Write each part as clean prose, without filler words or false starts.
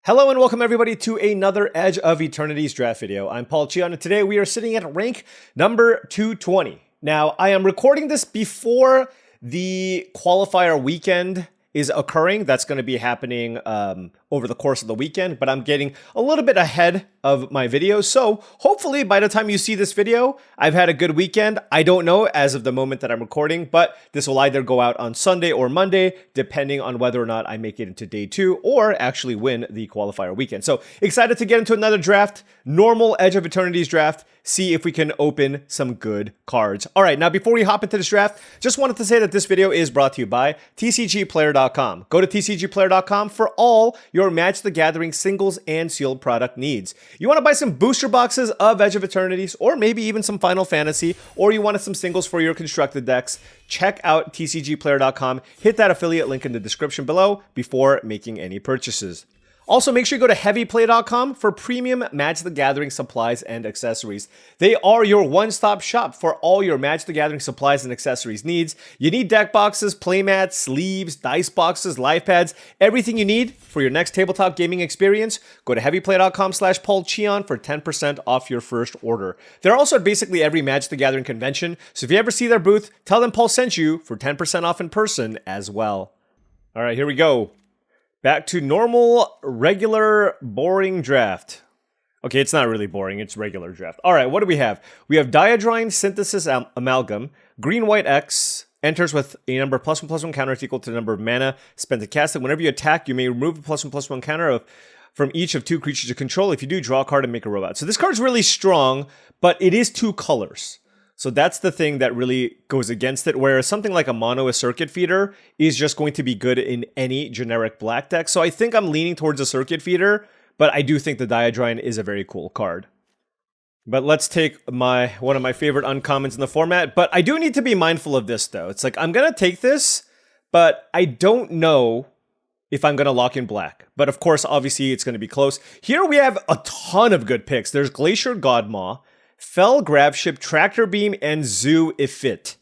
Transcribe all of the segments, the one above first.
Hello and welcome everybody to another Edge of Eternities draft video. I'm Paul Cheon and today we are sitting at rank number 220. Now, I am recording this before the qualifier weekend is occurring. That's going to be happening over the course of the weekend, but I'm getting a little bit ahead of my videos. So hopefully by the time you see this video, I've had a good weekend. I don't know as of the moment that I'm recording, but this will either go out on Sunday or Monday, depending on whether or not I make it into day 2 or actually win the qualifier weekend. So excited to get into another draft, normal Edge of Eternities draft, see if we can open some good cards. All right, now before we hop into this draft, just wanted to say that this video is brought to you by TCGplayer.com. Go to TCGplayer.com for all your Magic the Gathering singles and sealed product needs. You want to buy some booster boxes of Edge of Eternities, or maybe even some Final Fantasy, or you wanted some singles for your constructed decks, check out TCGplayer.com. Hit that affiliate link in the description below before making any purchases. Also, make sure you go to heavyplay.com for premium Magic the Gathering supplies and accessories. They are your one-stop shop for all your Magic the Gathering supplies and accessories needs. You need deck boxes, playmats, sleeves, dice boxes, life pads, everything you need for your next tabletop gaming experience. Go to heavyplay.com/paulcheon for 10% off your first order. They're also at basically every Magic the Gathering convention, so if you ever see their booth, tell them Paul sent you for 10% off in person as well. All right, here we go. Back to normal, regular, boring draft. Okay, it's not really boring, it's regular draft. All right, what do we have? We have Diadrine Synthesis Amalgam, Green-White X, enters with a number +1/+1 counter equal to the number of mana spent to cast it. Whenever you attack, you may remove a +1/+1 counter from each of 2 creatures you control. If you do, draw a card and make a robot. So this card's really strong, but it is 2 colors. So that's the thing that really goes against it, whereas something like a mono, a circuit feeder, is just going to be good in any generic black deck. So I think I'm leaning towards a circuit feeder, but I do think the Diadrine is a very cool card. But let's take one of my favorite uncommons in the format. But I do need to be mindful of this, though. It's like, I'm going to take this, but I don't know if I'm going to lock in black. But of course, obviously, it's going to be close. Here we have a ton of good picks. There's Glacier Godmaw, Fell Grabship, Tractor Beam, and Zoo Ifit.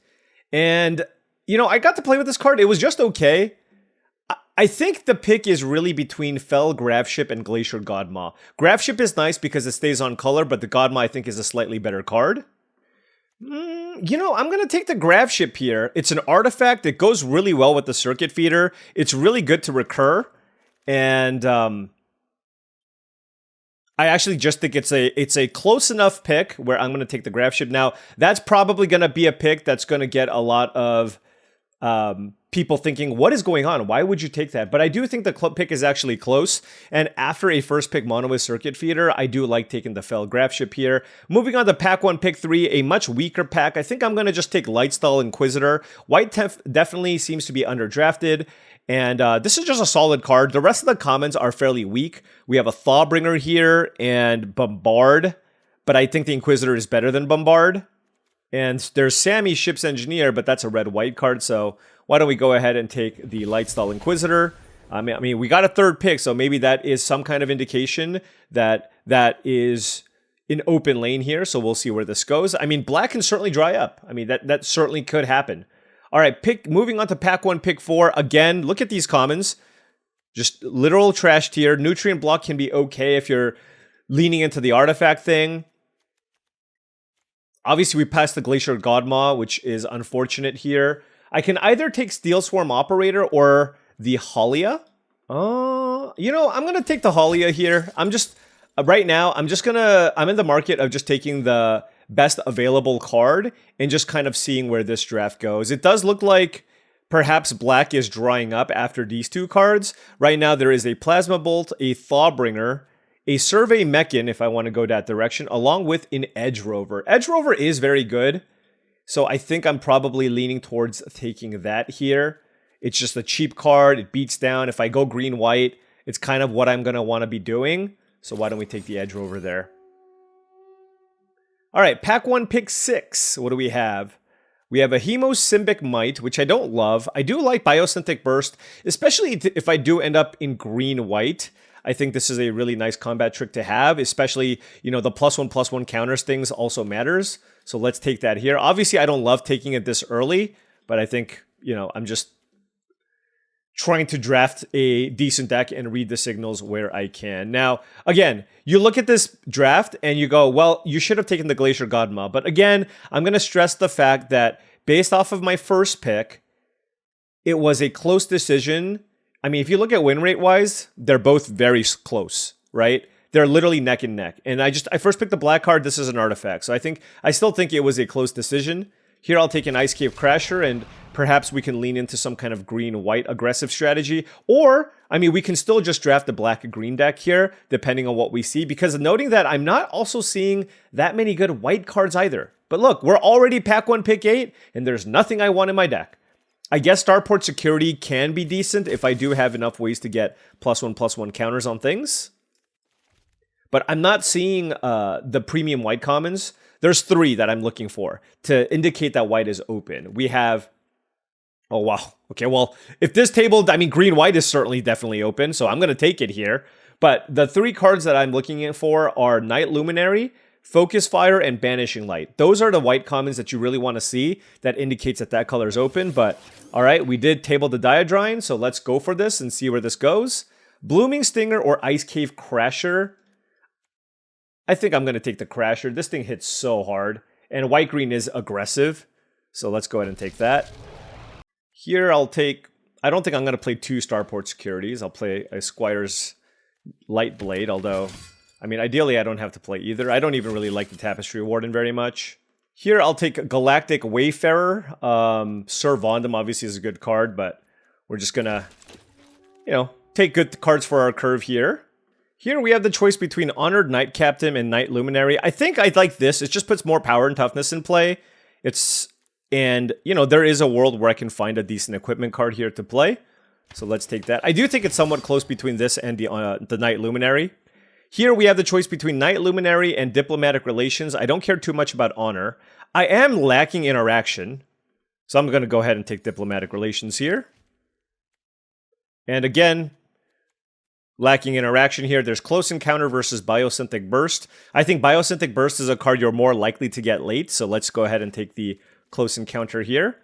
And, you know, I got to play with this card. It was just okay. I think the pick is really between Fell Grabship and Glacier Godmaw. Grabship is nice because it stays on color, but the Godmaw, I think, is a slightly better card. You know, I'm going to take the Grabship here. It's an artifact. It goes really well with the Circuit Feeder. It's really good to recur. And, I actually just think it's a close enough pick where I'm going to take the Grabship. Now, that's probably going to be a pick that's going to get a lot of people thinking, what is going on? Why would you take that? But I do think the pick is actually close. And after a first pick mono with Circuit Feeder, I do like taking the Fell Grabship here. Moving on to pack 1, pick 3, a much weaker pack. I think I'm going to just take Lightstall Inquisitor. White definitely seems to be underdrafted. And this is just a solid card. The rest of the commons are fairly weak. We have a Thawbringer here and Bombard, but I think the Inquisitor is better than Bombard. And there's Sammy, Ship's Engineer, but that's a red-white card, so why don't we go ahead and take the Lightstall Inquisitor. I mean, we got a third pick, so maybe that is some kind of indication that that is an open lane here, so we'll see where this goes. I mean, black can certainly dry up. I mean, that certainly could happen. All right, moving on to pack 1, pick 4. Again, look at these commons. Just literal trash tier. Nutrient Block can be okay if you're leaning into the artifact thing. Obviously, we passed the Glacier Godmaw, which is unfortunate here. I can either take Steel Swarm Operator or the Haliya. You know, I'm going to take the Haliya here. I'm just, right now, I'm in the market of just taking the best available card and just kind of seeing where this draft goes. It does look like perhaps black is drying up after these 2 cards. Right now there is a Plasma Bolt, a Thawbringer, a Survey Mechan if I want to go that direction, along with an Edge Rover. Edge Rover is very good, so I think I'm probably leaning towards taking that here. It's just a cheap card. It beats down. If I go green-white, it's kind of what I'm going to want to be doing. So why don't we take the Edge Rover there? All right, pack 1, pick 6. What do we have? We have a Hemosymbic Might, which I don't love. I do like Biosynthetic Burst, especially if I do end up in green-white. I think this is a really nice combat trick to have, especially, you know, the +1/+1 counters things also matters. So let's take that here. Obviously, I don't love taking it this early, but I think, you know, I'm just trying to draft a decent deck and read the signals where I can. Now, again, you look at this draft and you go, well, you should have taken the Glacier Godma. But again, I'm going to stress the fact that based off of my first pick, it was a close decision. I mean, if you look at win rate wise, they're both very close, right? They're literally neck and neck. And I first picked the black card. This is an artifact. So I still think it was a close decision. Here I'll take an Ice Cave Crasher, and perhaps we can lean into some kind of green-white aggressive strategy. Or, I mean, we can still just draft the black-green deck here, depending on what we see. Because noting that I'm not also seeing that many good white cards either. But look, we're already pack 1, pick 8, and there's nothing I want in my deck. I guess Starport Security can be decent if I do have enough ways to get +1/+1 counters on things. But I'm not seeing the premium white commons. There's 3 that I'm looking for to indicate that white is open. We have, oh wow, okay, well, if this table, I mean, green-white is certainly definitely open, so I'm going to take it here. But the 3 cards that I'm looking for are Night Luminary, Focus Fire, and Banishing Light. Those are the white commons that you really want to see that indicates that that color is open. But all right, we did table the Diadrine, so let's go for this and see where this goes. Blooming Stinger or Ice Cave Crasher. I think I'm going to take the Crasher. This thing hits so hard. And white-green is aggressive. So let's go ahead and take that. Here I'll take... I don't think I'm going to play 2 Starport Securities. I'll play a Squire's Light Blade, although... I mean, ideally I don't have to play either. I don't even really like the Tapestry Warden very much. Here I'll take Galactic Wayfarer. Sir Vondam obviously is a good card, but we're just going to, you know, take good cards for our curve here. Here we have the choice between Honored Knight Captain and Night Luminary. I think I like this. It just puts more power and toughness in play. And, you know, there is a world where I can find a decent equipment card here to play. So let's take that. I do think it's somewhat close between this and the Night Luminary. Here we have the choice between Night Luminary and Diplomatic Relations. I don't care too much about Honor. I am lacking Interaction. So I'm going to go ahead and take Diplomatic Relations here. And again... lacking Interaction here. There's Close Encounter versus Biosynthetic Burst. I think Biosynthetic Burst is a card you're more likely to get late, so let's go ahead and take the Close Encounter here.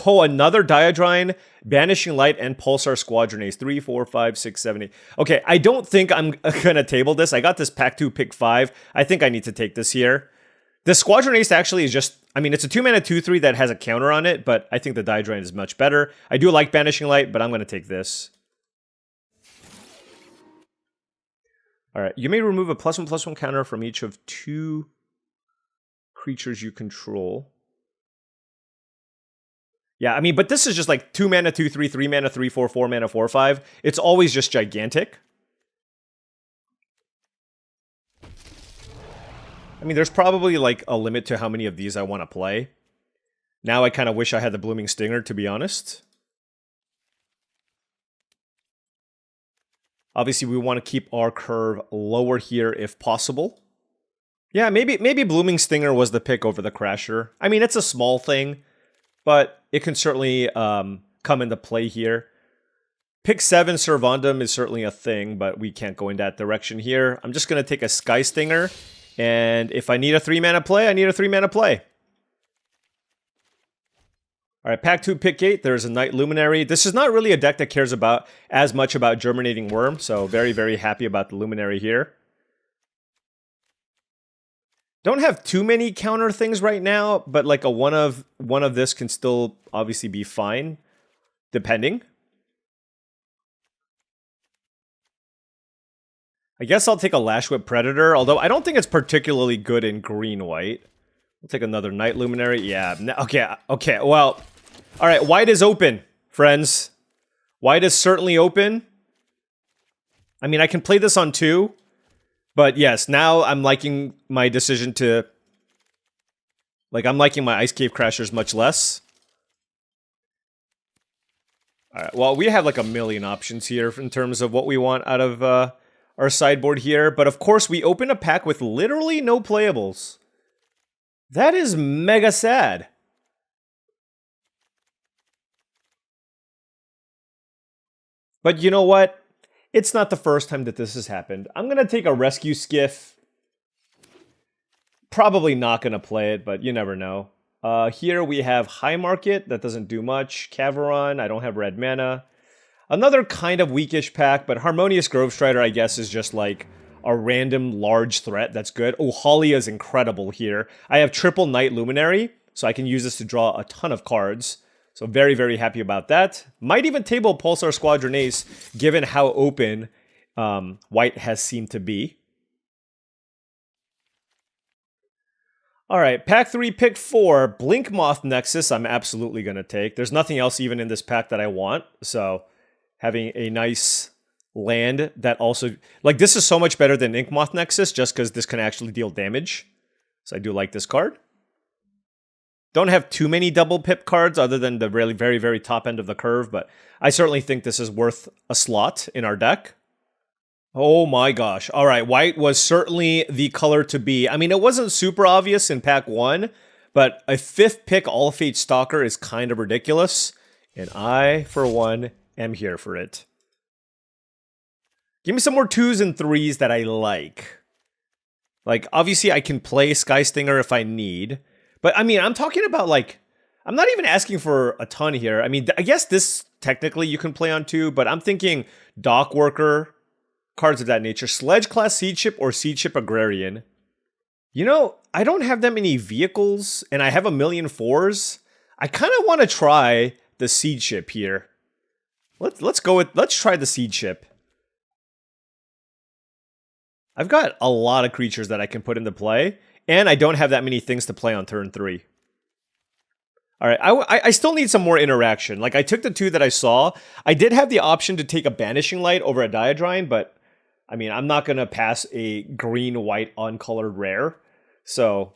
Oh, another Diadrine, Banishing Light, and Pulsar Squadron Ace. 3, 4, 5, 6, 7, 8. Okay, I don't think I'm going to table this. I got this pack 2, pick 5. I think I need to take this here. The Squadron Ace actually is just... I mean, it's a 2-mana 2/3 that has a counter on it, but I think the Diadrine is much better. I do like Banishing Light, but I'm going to take this. Alright, you may remove a +1/+1 counter from each of 2 creatures you control. Yeah, I mean, but this is just like 2 mana 2/3, 3 mana 3/4, 4 mana 4/5. It's always just gigantic. I mean, there's probably like a limit to how many of these I want to play. Now I kind of wish I had the Blooming Stinger, to be honest. Obviously, we want to keep our curve lower here if possible. Yeah, maybe Blooming Stinger was the pick over the Crasher. I mean, it's a small thing, but it can certainly come into play here. Pick 7 Sir Vondam is certainly a thing, but we can't go in that direction here. I'm just going to take a Sky Stinger, and if I need a 3-mana play, I need a 3-mana play. Alright, pack 2, pick 8, there's a Night Luminary. This is not really a deck that cares about as much about Germinating Worm, so very, very happy about the Luminary here. Don't have too many counter things right now, but like a one of this can still obviously be fine, depending. I guess I'll take a Lash Whip Predator, although I don't think it's particularly good in green-white. We'll take another Night Luminary. Yeah, okay, well... Alright, white is open, friends. White is certainly open. I mean, I can play this on 2. But yes, now I'm liking my decision to... Like, I'm liking my Ice Cave Crashers much less. Alright, well, we have like a million options here in terms of what we want out of our sideboard here. But of course, we open a pack with literally no playables. That is mega sad. But you know what? It's not the first time that this has happened. I'm going to take a Rescue Skiff. Probably not going to play it, but you never know. Here we have High Market. That doesn't do much. Caveron. I don't have red mana. Another kind of weakish pack, but Harmonious Grove Strider, I guess, is just like a random large threat that's good. Oh, Haliya is incredible here. I have triple Night Luminary, so I can use this to draw a ton of cards. So very, very happy about that. Might even table Pulsar Squadron Ace, given how open White has seemed to be. All right, pack 3, pick 4, Blink Moth Nexus, I'm absolutely going to take. There's nothing else even in this pack that I want, so having a nice land that also... Like, this is so much better than Ink Moth Nexus, just because this can actually deal damage. So I do like this card. Don't have too many double pip cards other than the really very, very top end of the curve, but I certainly think this is worth a slot in our deck. Oh my gosh. All right, White was certainly the color to be. I mean, it wasn't super obvious in pack 1, but a 5th pick All Fate Stalker is kind of ridiculous, and I, for one, am here for it. Give me some more 2s and 3s that I like. Like, obviously I can play Sky Stinger if I need, but I mean, I'm talking about like, I'm not even asking for a ton here. I mean, I guess this technically you can play on 2, but I'm thinking Dock Worker, cards of that nature. Sledge Class Seed Ship or Seed Ship Agrarian. You know, I don't have that many vehicles, and I have a million 4s. I kind of want to try the Seed Ship here. Let's try the Seed Ship. I've got a lot of creatures that I can put into play, and I don't have that many things to play on turn 3. All right, I still need some more interaction. Like, I took the 2 that I saw. I did have the option to take a Banishing Light over a Diadrine, but I mean, I'm not going to pass a green-white uncolored rare. So,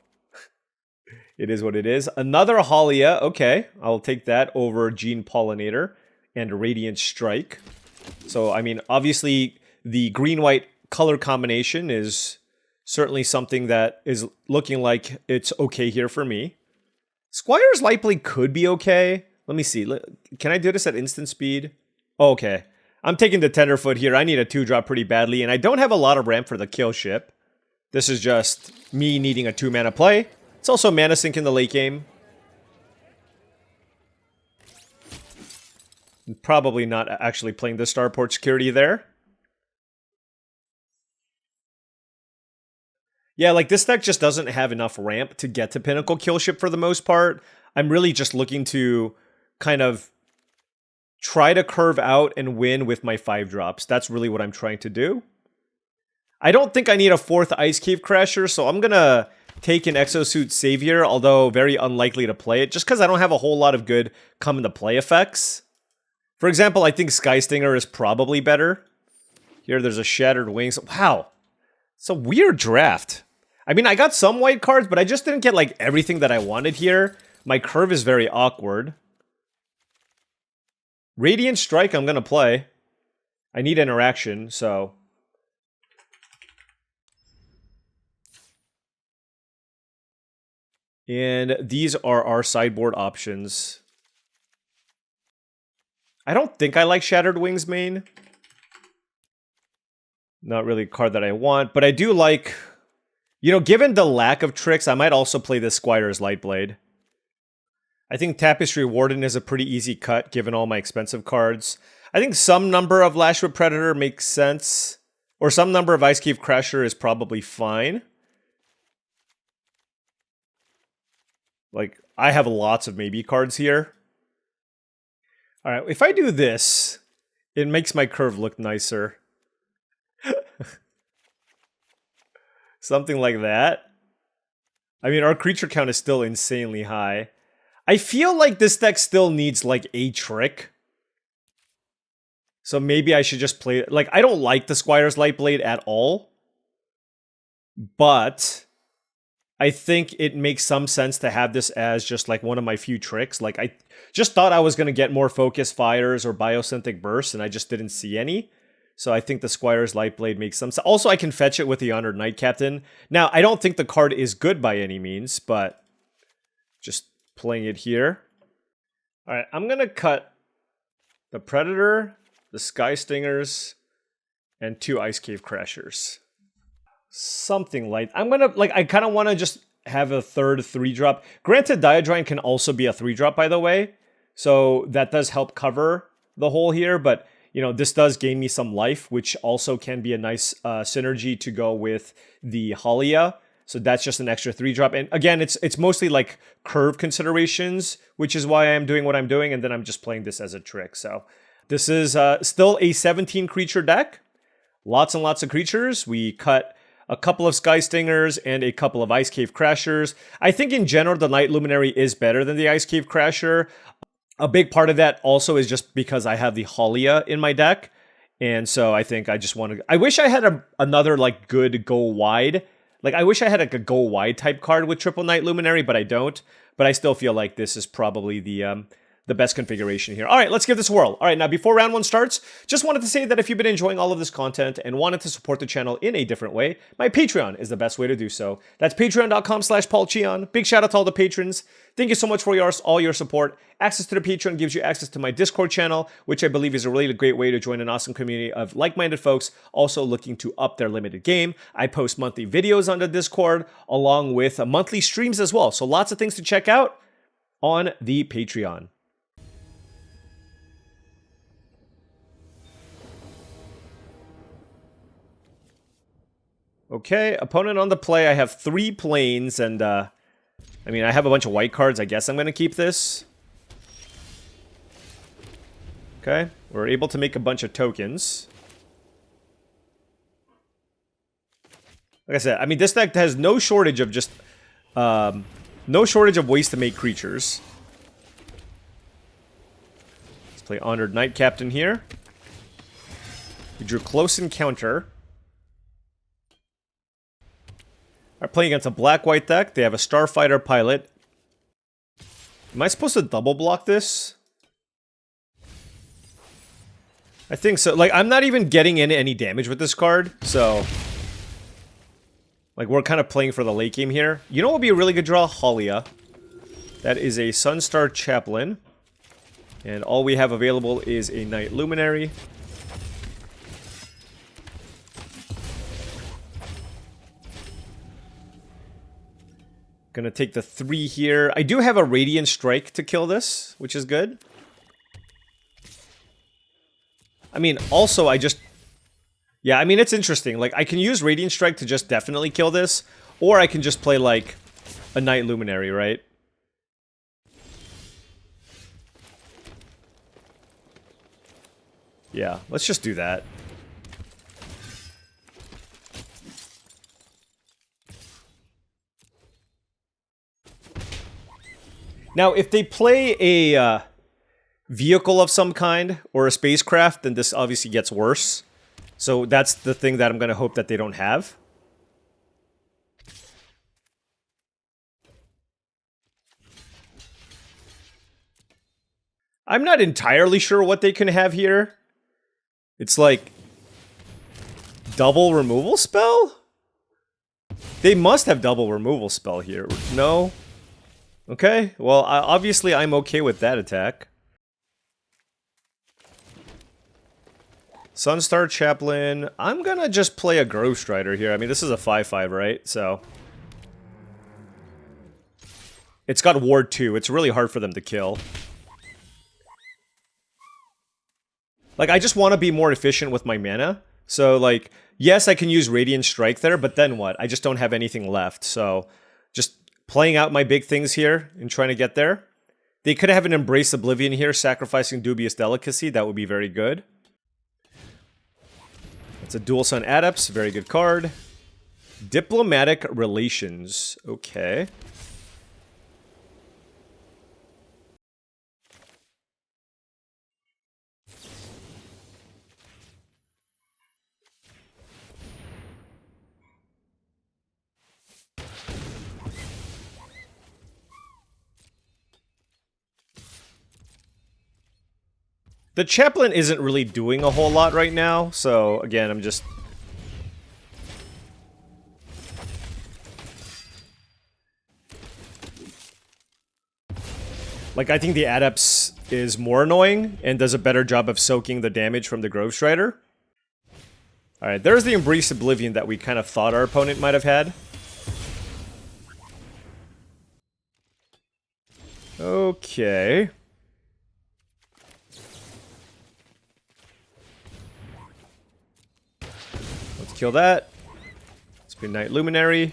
it is what it is. Another Haliya. Okay, I'll take that over Gene Pollinator and Radiant Strike. So, I mean, obviously, the green-white color combination is certainly something that is looking like it's okay here for me. Squire's Lightblade could be okay. Let me see. Can I do this at instant speed? Oh, okay. I'm taking the Tenderfoot here. I need a 2-drop pretty badly, and I don't have a lot of ramp for the kill ship. This is just me needing a 2-mana play. It's also mana sink in the late game. Probably not actually playing the Starport Security there. Yeah, like this deck just doesn't have enough ramp to get to Pinnacle Kill Ship for the most part. I'm really just looking to kind of try to curve out and win with my 5-drops. That's really what I'm trying to do. I don't think I need a 4th Ice Cave Crasher, so I'm gonna take an Exosuit Savior, although very unlikely to play it, just because I don't have a whole lot of good come-into-play effects. For example, I think Sky Stinger is probably better. Here, there's a Shattered Wings. Wow. It's a weird draft. I mean, I got some white cards, but I just didn't get, like, everything that I wanted here. My curve is very awkward. Radiant Strike, I'm gonna play. I need interaction, so... And these are our sideboard options. I don't think I like Shattered Wings main. Not really a card that I want, but I do like... You know, given the lack of tricks, I might also play this Squire's Lightblade. I think Tapestry Warden is a pretty easy cut, given all my expensive cards. I think some number of Lashwood Predator makes sense. Or some number of Ice Cave Crasher is probably fine. Like, I have lots of maybe cards here. Alright, if I do this, it makes my curve look nicer. Something like that. I mean, our creature count is still insanely high. I feel like this deck still needs, like, a trick. So maybe I should just play... Like, I don't like the Squire's Lightblade at all. But I think it makes some sense to have this as just, like, one of my few tricks. Like, I just thought I was going to get more Focus Fires or Biosynthetic Bursts, and I just didn't see any. So I think the Squire's Lightblade makes some sense. Also, I can fetch it with the Honored Knight Captain. Now, I don't think the card is good by any means, but just playing it here. All right, I'm going to cut the Predator, the Sky Stingers, and 2 Ice Cave Crashers. Something like... I'm going to... Like, I kind of want to just have a third 3-drop. Granted, Diadrine can also be a 3-drop, by the way. So that does help cover the hole here, but... you know, this does gain me some life, which also can be a nice synergy to go with the Haliya. So that's just an extra 3-drop. And again, it's mostly like curve considerations, which is why I'm doing what I'm doing. And then I'm just playing this as a trick. So this is still a 17 creature deck. Lots and lots of creatures. We cut a couple of Sky Stingers and a couple of Ice Cave Crashers. I think in general, the Night Luminary is better than the Ice Cave Crasher. A big part of that also is just because I have the Haliya in my deck. And so I think I just want to... I wish I had another like good go wide. Like I wish I had like a go wide type card with triple Night Luminary, but I don't. But I still feel like this is probably the best configuration here. All right, let's give this a whirl. All right, now before round one starts, just wanted to say that if you've been enjoying all of this content and wanted to support the channel in a different way, my Patreon is the best way to do so. That's patreon.com/paulcheon. Big shout out to all the patrons. Thank you so much for all your support. Access to the Patreon gives you access to my Discord channel, which I believe is a really great way to join an awesome community of like-minded folks also looking to up their limited game. I post monthly videos on the Discord along with monthly streams as well. So lots of things to check out on the Patreon. Okay, opponent on the play. I have 3 planes, and I mean, I have a bunch of white cards. I guess I'm going to keep this. Okay, we're able to make a bunch of tokens. Like I said, I mean, this deck has no shortage of just... no shortage of ways to make creatures. Let's play Honored Knight Captain here. We drew Close Encounter. Are playing against a black-white deck. They have a Starfighter Pilot. Am I supposed to double block this? I think so. Like, I'm not even getting in any damage with this card, so... Like, we're kind of playing for the late game here. You know what would be a really good draw? Haliya. That is a Sunstar Chaplain. And all we have available is a Night Luminary. Gonna take the 3 here. I do have a Radiant Strike to kill this, which is good. I mean, also, I just... Yeah, I mean, it's interesting. Like, I can use Radiant Strike to just definitely kill this, or I can just play, like, a Night Luminary, right? Yeah, let's just do that. Now, if they play a vehicle of some kind or a spacecraft, then this obviously gets worse. So that's the thing that I'm going to hope that they don't have. I'm not entirely sure what they can have here. It's like... double removal spell? They must have double removal spell here. No? Okay, well, obviously I'm okay with that attack. Sunstar Chaplain. I'm gonna just play a Grove Strider here. I mean, this is a 5/5, right? So... It's got Ward 2. It's really hard for them to kill. Like, I just want to be more efficient with my mana. So, like, yes, I can use Radiant Strike there, but then what? I just don't have anything left, so... Just playing out my big things here and trying to get there. They could have an Embrace Oblivion here, sacrificing Dubious Delicacy. That would be very good. It's a Dual Sun Adepts. Very good card. Diplomatic Relations. Okay. The Chaplain isn't really doing a whole lot right now, so again, I'm just... Like, I think the Adepts is more annoying and does a better job of soaking the damage from the Grove Strider. Alright, there's the Embrace Oblivion that we kind of thought our opponent might have had. Okay. kill that. Spin Knight Luminary.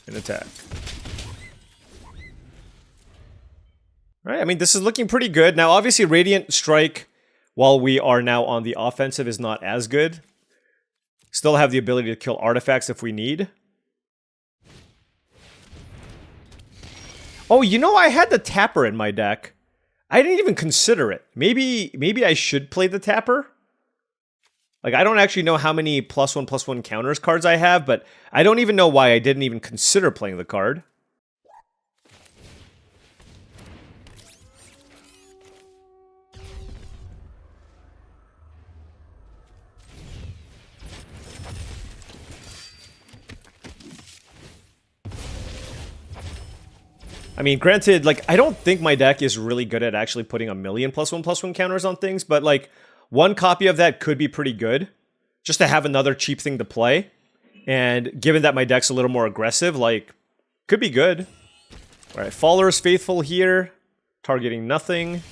And attack. Alright, I mean, this is looking pretty good. Now, obviously, Radiant Strike, while we are now on the offensive, is not as good. Still have the ability to kill artifacts if we need. Oh, you know, I had the Tapper in my deck. I didn't even consider it. Maybe I should play the Tapper. Like, I don't actually know how many +1/+1 counters cards I have, but I don't even know why I didn't even consider playing the card. I mean, granted, like, I don't think my deck is really good at actually putting a million +1/+1 counters on things, but, like, one copy of that could be pretty good. Just to have another cheap thing to play. And given that my deck's a little more aggressive, like, could be good. Alright, Faller's Faithful here. Targeting nothing.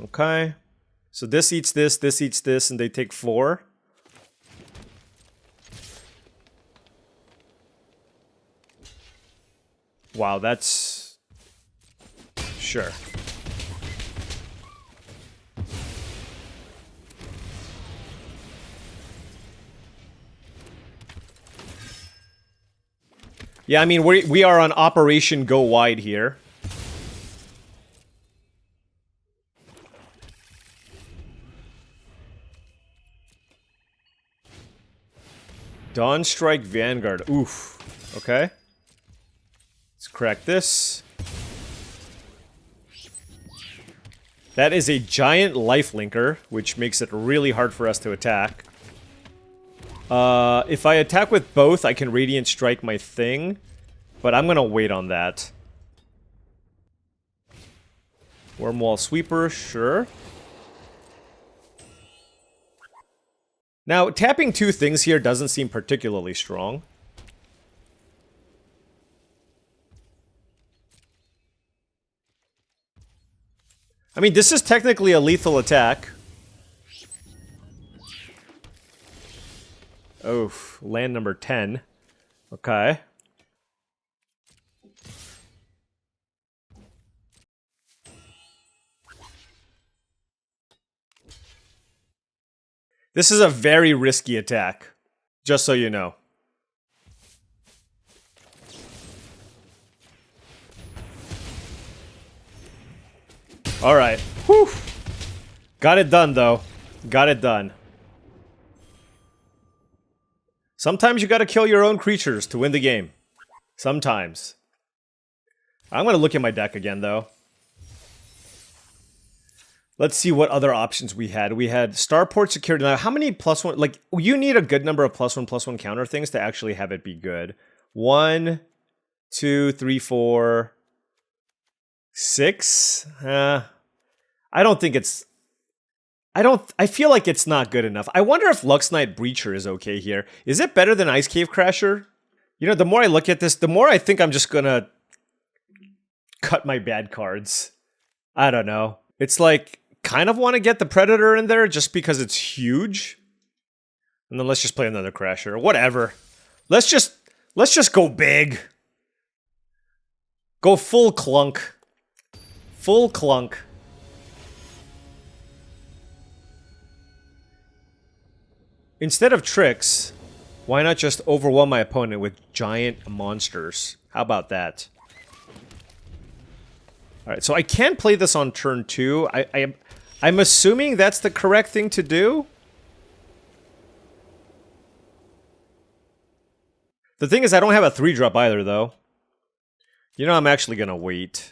Okay. So this eats this, and they take 4. Wow, that's... Sure. Yeah, I mean, we are on Operation Go Wide here. Dawn Strike Vanguard. Oof. Okay. Let's crack this. That is a giant lifelinker, which makes it really hard for us to attack. If I attack with both, I can Radiant Strike my thing. But I'm gonna wait on that. Wormwall Sweeper, sure. Now, tapping 2 things here doesn't seem particularly strong. I mean, this is technically a lethal attack. Oof, land number 10. Okay. This is a very risky attack, just so you know. Alright. Whew. Got it done, though. Got it done. Sometimes you gotta kill your own creatures to win the game. Sometimes. I'm gonna look at my deck again, though. Let's see what other options we had. We had Starport Security. Now, how many +1... Like, you need a good number of +1/+1 counter things to actually have it be good. 1, 2, 3, 4... 6? I don't think it's... I feel like it's not good enough. I wonder if Lux Knight Breacher is okay here. Is it better than Ice Cave Crasher? You know, the more I look at this, the more I think I'm just gonna cut my bad cards. I don't know. It's like, kind of want to get the Predator in there just because it's huge. And then let's just play another Crasher. Whatever. Let's just go big. Go full clunk. Full clunk. Instead of tricks, why not just overwhelm my opponent with giant monsters? How about that? Alright, so I can play this on turn 2. I'm assuming that's the correct thing to do. The thing is, I don't have a 3-drop either, though. You know, I'm actually gonna wait.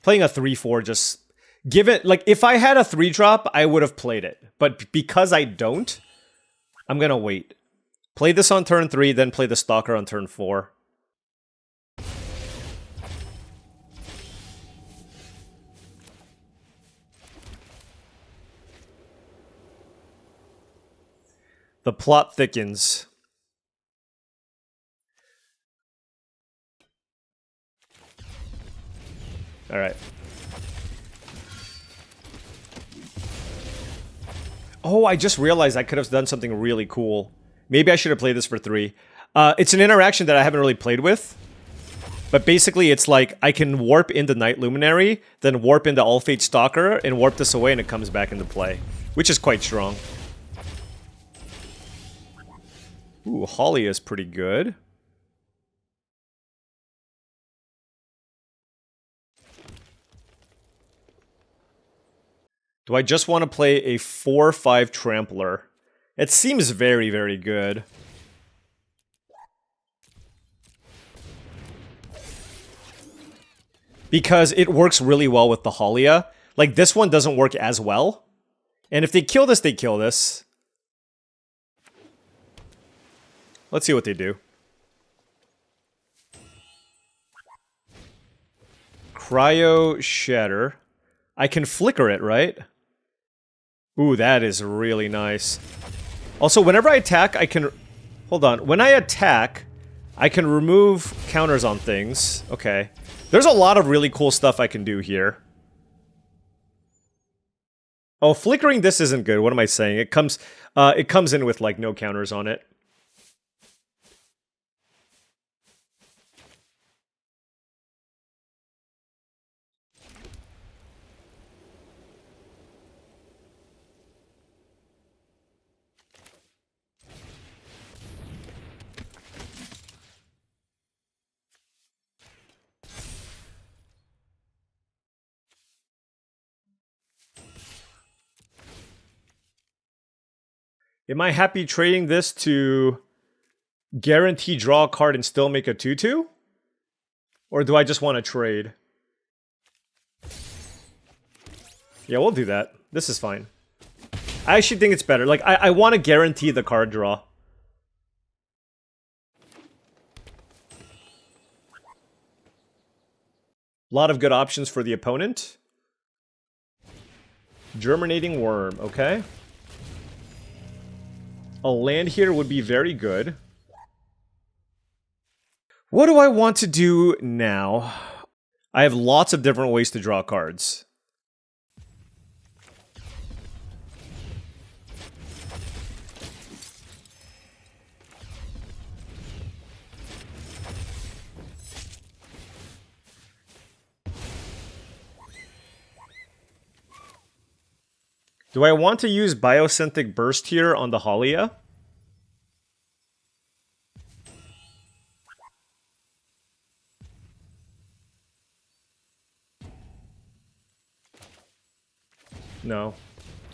Playing a 3/4 just... Give it... Like, if I had a 3-drop, I would have played it. But because I don't, I'm gonna wait. Play this on turn 3, then play the Stalker on turn 4. The plot thickens. Alright. Oh, I just realized I could have done something really cool. Maybe I should have played this for 3. It's an interaction that I haven't really played with. But basically, it's like I can warp into Night Luminary, then warp into All Fate Stalker, and warp this away, and it comes back into play. Which is quite strong. Ooh, Haliya is pretty good. Do I just want to play a 4/5 Trampler? It seems very, very good. Because it works really well with the Haliya. Like, this one doesn't work as well. And if they kill this, they kill this. Let's see what they do. Cryo Shatter. I can flicker it, right? Ooh, that is really nice. Also, whenever I attack, I can... Hold on. When I attack, I can remove counters on things. Okay. There's a lot of really cool stuff I can do here. Oh, flickering this isn't good. What am I saying? It comes in with, like, no counters on it. Am I happy trading this to guarantee draw a card and still make a 2/2? Or do I just want to trade? Yeah, we'll do that. This is fine. I actually think it's better. Like, I want to guarantee the card draw. A lot of good options for the opponent. Germinating Worm, okay. A land here would be very good. What do I want to do now? I have lots of different ways to draw cards. Do I want to use Biosynthetic Burst here on the Haliya? No.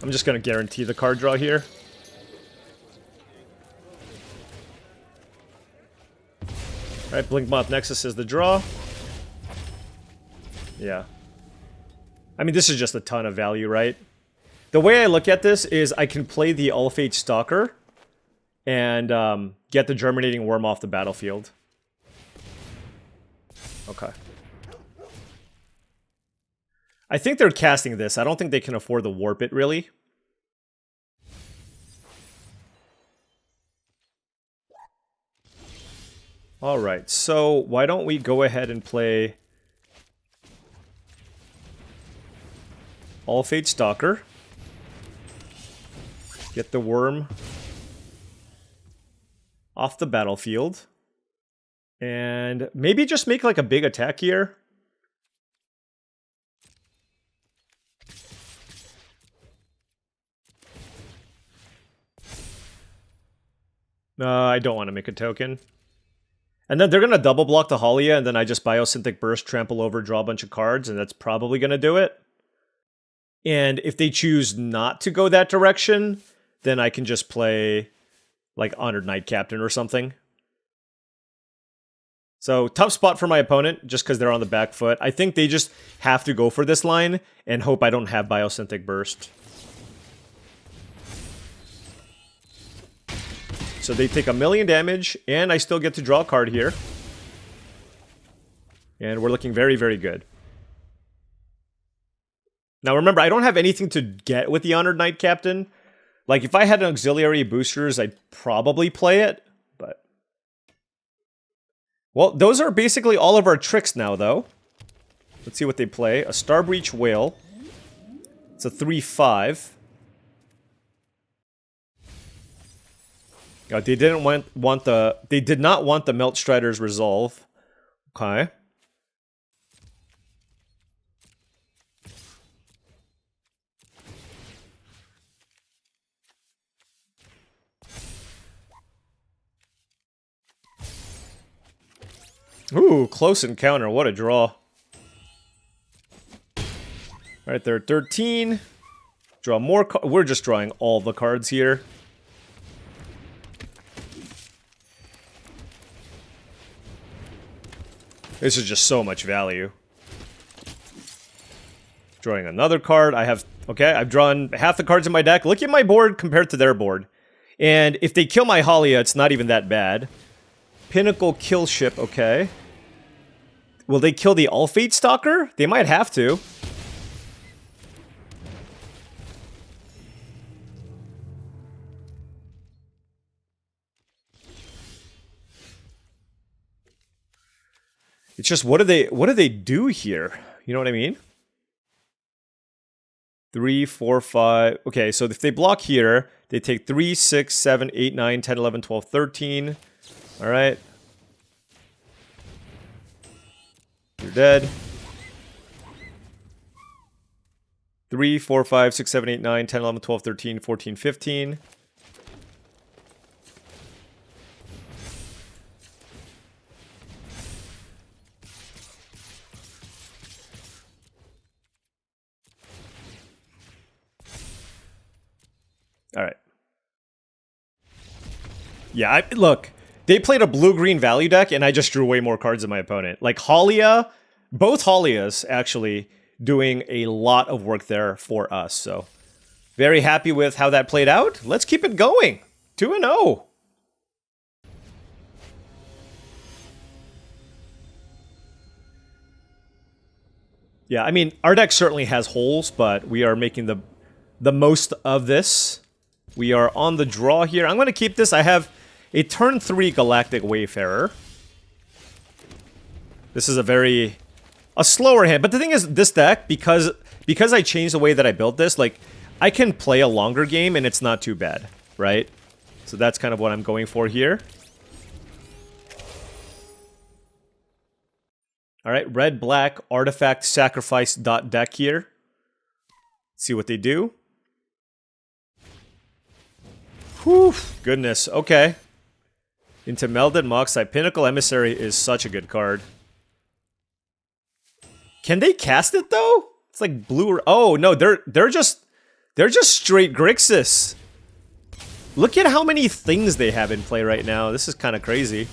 I'm just going to guarantee the card draw here. Alright, Blinkmoth Nexus is the draw. Yeah. I mean, this is just a ton of value, right? The way I look at this is I can play the All Fate Stalker and get the Germinating Worm off the battlefield. Okay. I think they're casting this. I don't think they can afford to warp it, really. Alright, so why don't we go ahead and play All Fate Stalker. Get the worm off the battlefield. And maybe just make like a big attack here. I don't want to make a token. And then they're going to double block the Haliya, and then I just Biosynthetic Burst, trample over, draw a bunch of cards, and that's probably going to do it. And if they choose not to go that direction, then I can just play like Honored Knight Captain or something. So tough spot for my opponent, just because they're on the back foot. I think they just have to go for this line and hope I don't have Biosynthetic Burst. So they take 1,000,000 damage, and I still get to draw a card here. And we're looking very, very good. Now remember, I don't have anything to get with the Honored Knight Captain. Like, if I had an auxiliary boosters, I'd probably play it, but... Well, those are basically all of our tricks now, though. Let's see what they play. A Starbreach Whale. It's a 3/5. Oh, they didn't want the. They did not want the Melt Strider's Resolve. Okay. Ooh, close encounter. What a draw. Alright, they're at 13. Draw more. We're just drawing all the cards here. This is just so much value. Drawing another card. I have... Okay, I've drawn half the cards in my deck. Look at my board compared to their board. And if they kill my Haliya, it's not even that bad. Pinnacle Kill Ship, okay. Will they kill the Ulfate Stalker? They might have to. It's just, what do they do here? You know what I mean? 3, 4, 5. Okay, so if they block here, they take 3, 6, 7, 8, 9, 10, 11, 12, 13. All right. You're dead. 3, 4, 5, 6, 7, 8, 9, 10, 11, 12, 13, 14, 15. All right. Yeah, look, they played a blue-green value deck, and I just drew way more cards than my opponent. Like, Haliya, both Haliyas, actually, doing a lot of work there for us. So, very happy with how that played out. Let's keep it going. 2-0. Yeah, I mean, our deck certainly has holes, but we are making the most of this. We are on the draw here. I'm going to keep this. I have a turn 3 Galactic Wayfarer. This is a slower hand. But the thing is, this deck, because I changed the way that I built this, like, I can play a longer game and it's not too bad, right? So that's kind of what I'm going for here. All right, red-black artifact sacrifice dot deck here. Let's see what they do. Whew, goodness, okay. Into Melded Moxite. Pinnacle Emissary is such a good card. Can they cast it though? It's like blue. Oh no, they're just straight Grixis. Look at how many things they have in play right now. This is kind of crazy.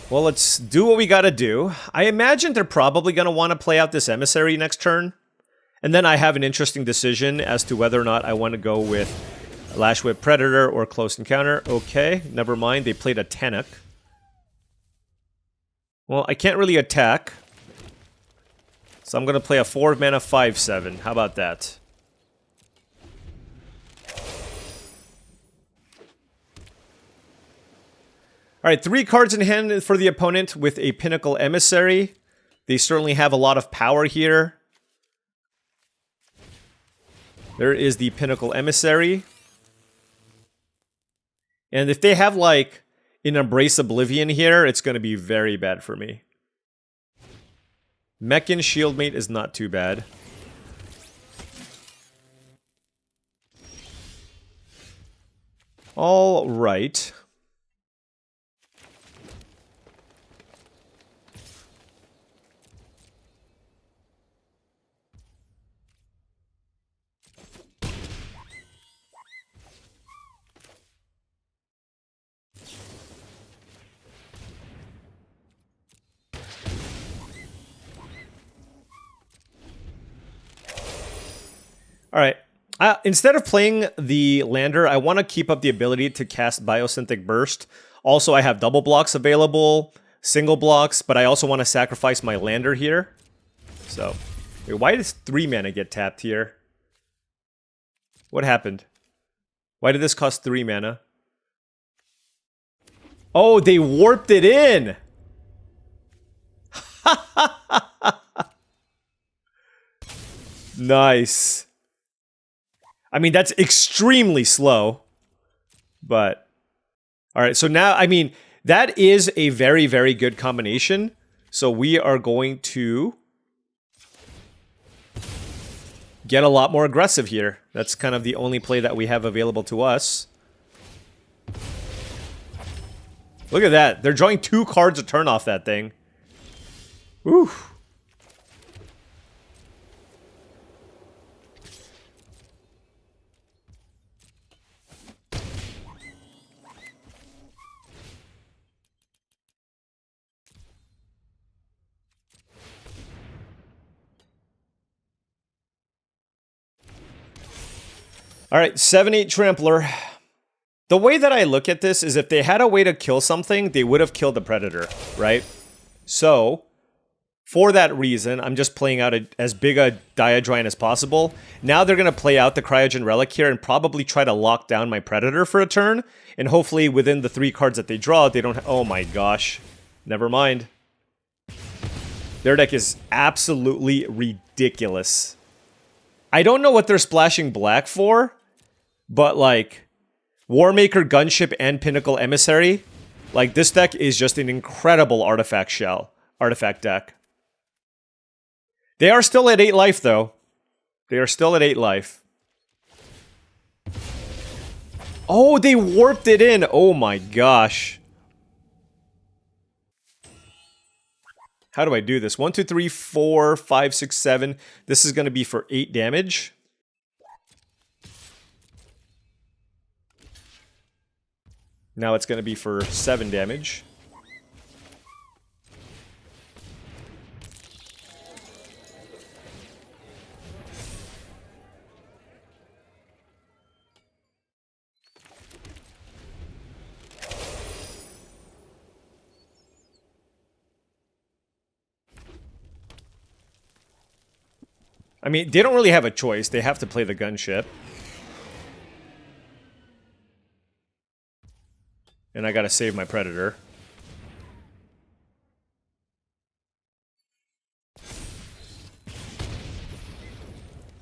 Well, let's do what we gotta do. I imagine they're probably gonna want to play out this Emissary next turn. And then I have an interesting decision as to whether or not I want to go with Lash Whip Predator or Close Encounter. Okay, never mind. They played a Tennock. Well, I can't really attack. So I'm gonna play a 4-mana 5/7. How about that? Alright, 3 cards in hand for the opponent with a Pinnacle Emissary. They certainly have a lot of power here. There is the Pinnacle Emissary. And if they have, like, an Embrace Oblivion here, it's going to be very bad for me. Mechan Shieldmate is not too bad. All right. Alright, instead of playing the Lander, I want to keep up the ability to cast Biosynthetic Burst. Also, I have double blocks available, single blocks, but I also want to sacrifice my Lander here. So, Wait, why does 3 mana get tapped here? What happened? Why did this cost 3 mana? Oh, they warped it in! Nice. I mean, that's extremely slow. But... Alright, so now, I mean, that is a very, very good combination. So we are going to... get a lot more aggressive here. That's kind of the only play that we have available to us. Look at that. They're drawing 2 cards a turn off that thing. Whew. Alright, 7-8 Trampler. The way that I look at this is if they had a way to kill something, they would have killed the Predator, right? So, for that reason, I'm just playing out as big a Diadrine as possible. Now they're going to play out the Cryogen Relic here and probably try to lock down my Predator for a turn. And hopefully within the 3 cards that they draw, they don't... Oh my gosh. Never mind. Their deck is absolutely ridiculous. I don't know what they're splashing black for, but like... Warmaker, Gunship, and Pinnacle Emissary. Like, this deck is just an incredible artifact deck. They are still at 8 life, though. They are still at 8 life. Oh, they warped it in! Oh my gosh. How do I do this? 1, 2, 3, 4, 5, 6, 7. This is going to be for 8 damage. Now it's going to be for 7 damage. I mean, they don't really have a choice. They have to play the gunship. And I gotta save my Predator.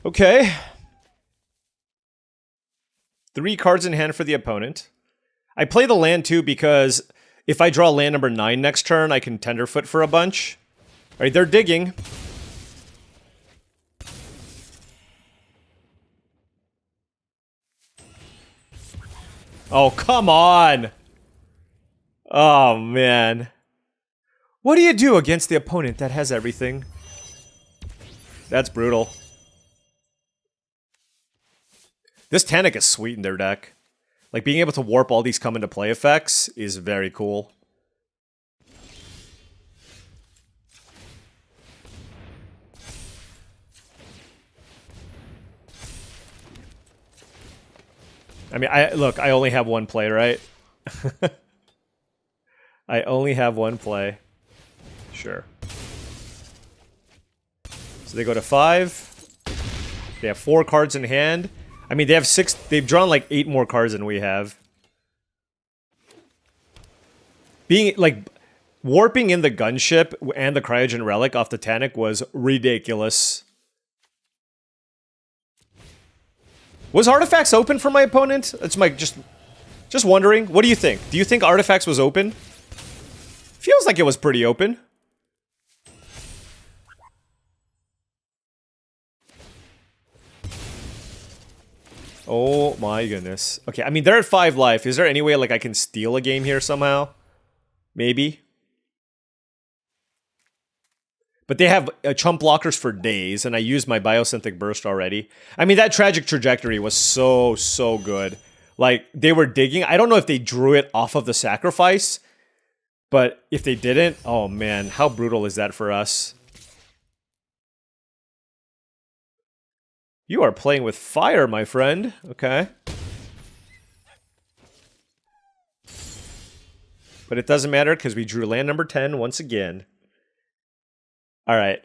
Okay. 3 cards in hand for the opponent. I play the land too because if I draw land number 9 next turn, I can Tenderfoot for a bunch. Alright, they're digging. Oh, come on! Oh, man. What do you do against the opponent that has everything? That's brutal. This Tanic is sweet in their deck. Like, being able to warp all these come into play effects is very cool. I mean, look, I only have one play, right? I only have one play. Sure. So they go to 5. They have 4 cards in hand. I mean, they have 6... They've drawn, like, 8 more cards than we have. Being, like... Warping in the Gunship and the Cryogen Relic off the Tanic was ridiculous. Was Artifacts open for my opponent? That's my... Just wondering. What do you think? Do you think Artifacts was open? Feels like it was pretty open. Oh my goodness. Okay, I mean, they're at 5 life. Is there any way, like, I can steal a game here somehow? Maybe. But they have chump blockers for days, and I used my Biosynthetic Burst already. I mean, that Tragic Trajectory was so good. Like, they were digging. I don't know if they drew it off of the sacrifice, but if they didn't, oh man, how brutal is that for us? You are playing with fire, my friend. Okay. But it doesn't matter because we drew land number 10 once again. Alright.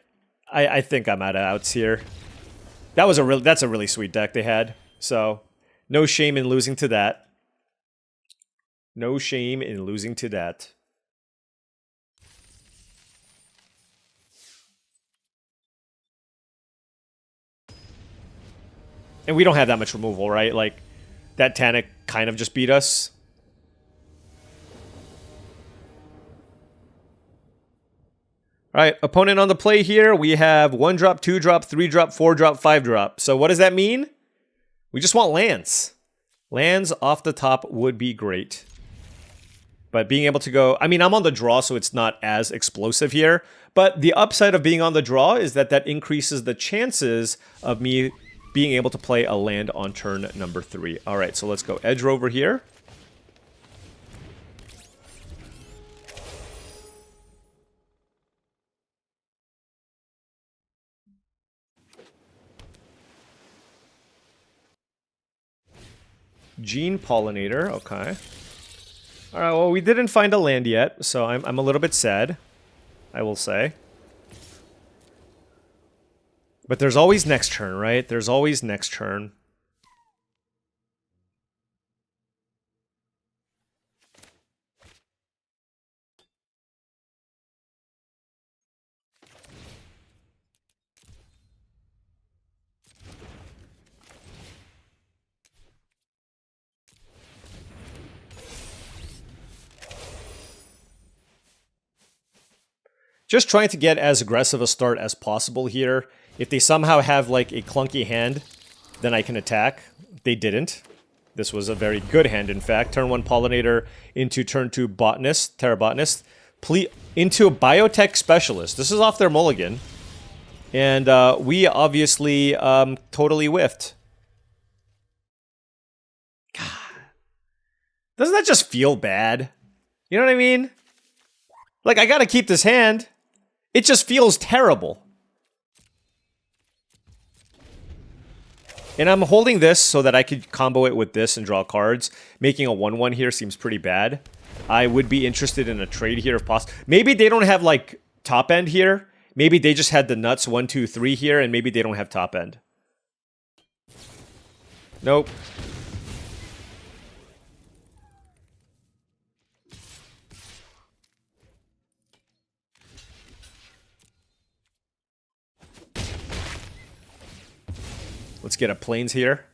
I think I'm out of outs here. That's a really sweet deck they had. So no shame in losing to that. No shame in losing to that. And we don't have that much removal, right? Like, that Tanic kind of just beat us. Alright, opponent on the play here. We have 1-drop, 2-drop, 3-drop, 4-drop, 5-drop. So what does that mean? We just want lands. Lands off the top would be great. But being able to go... I mean, I'm on the draw, so it's not as explosive here. But the upside of being on the draw is that that increases the chances of me being able to play a land on turn number 3. Alright, so let's go Edge Rover here. Gene Pollinator, okay. Alright, well, we didn't find a land yet, so I'm a little bit sad, I will say. But there's always next turn, right? There's always next turn. Just trying to get as aggressive a start as possible here. If they somehow have like a clunky hand, then I can attack. They didn't. This was a very good hand, in fact. Turn 1 Pollinator into turn 2 Botanist, Terra Botanist. Into a Biotech Specialist. This is off their mulligan. And we obviously totally whiffed. God. Doesn't that just feel bad? You know what I mean? Like, I gotta keep this hand. It just feels terrible. And I'm holding this so that I could combo it with this and draw cards. Making a 1-1 here seems pretty bad. I would be interested in a trade here if possible. Maybe they don't have, like, top end here. Maybe they just had the nuts 1, 2, 3 here, and maybe they don't have top end. Nope. Let's get a plains here.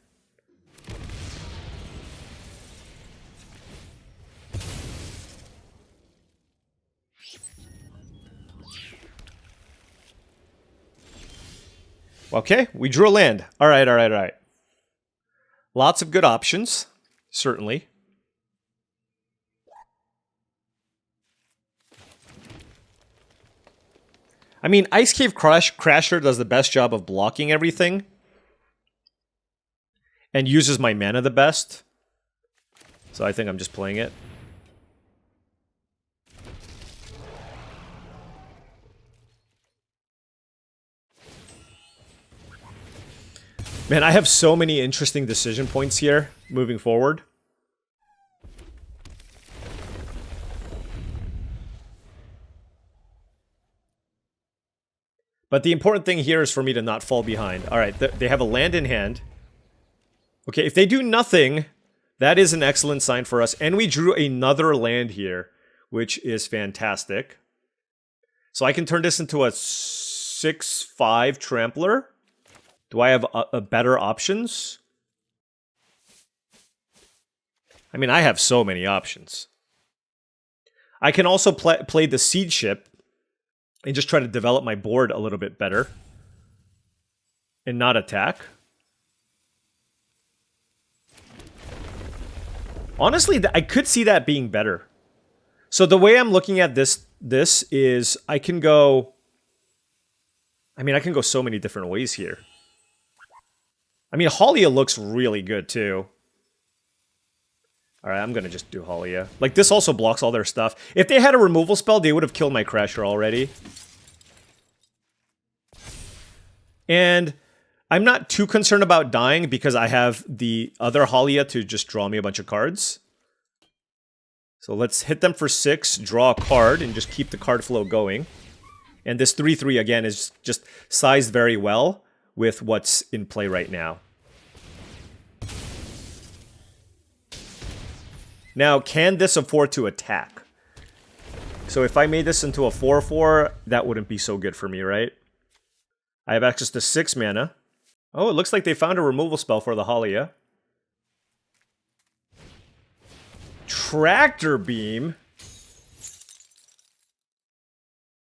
Okay, we drew a land. All right, all right, all right. Lots of good options, certainly. I mean, Ice Cave Crasher does the best job of blocking everything. And uses my mana the best. So I think I'm just playing it. Man, I have so many interesting decision points here moving forward. But the important thing here is for me to not fall behind. Alright, they have a land in hand. Okay, if they do nothing, that is an excellent sign for us. And we drew another land here, which is fantastic. So I can turn this into a 6/5 Trampler. Do I have a better options? I mean, I have so many options. I can also play the Seed Ship and just try to develop my board a little bit better. And not attack. Honestly, I could see that being better. So the way I'm looking at this is I can go... I mean, I can go so many different ways here. I mean, Haliya looks really good, too. Alright, I'm gonna just do Haliya. Like, this also blocks all their stuff. If they had a removal spell, they would have killed my Crasher already. And I'm not too concerned about dying because I have the other Haliya to just draw me a bunch of cards. So let's hit them for 6, draw a card, and just keep the card flow going. And this 3/3 again is just sized very well with what's in play right now. Now, can this afford to attack? So if I made this into a 4/4, that wouldn't be so good for me, right? I have access to 6 mana. Oh, it looks like they found a removal spell for the Haliya. Tractor Beam.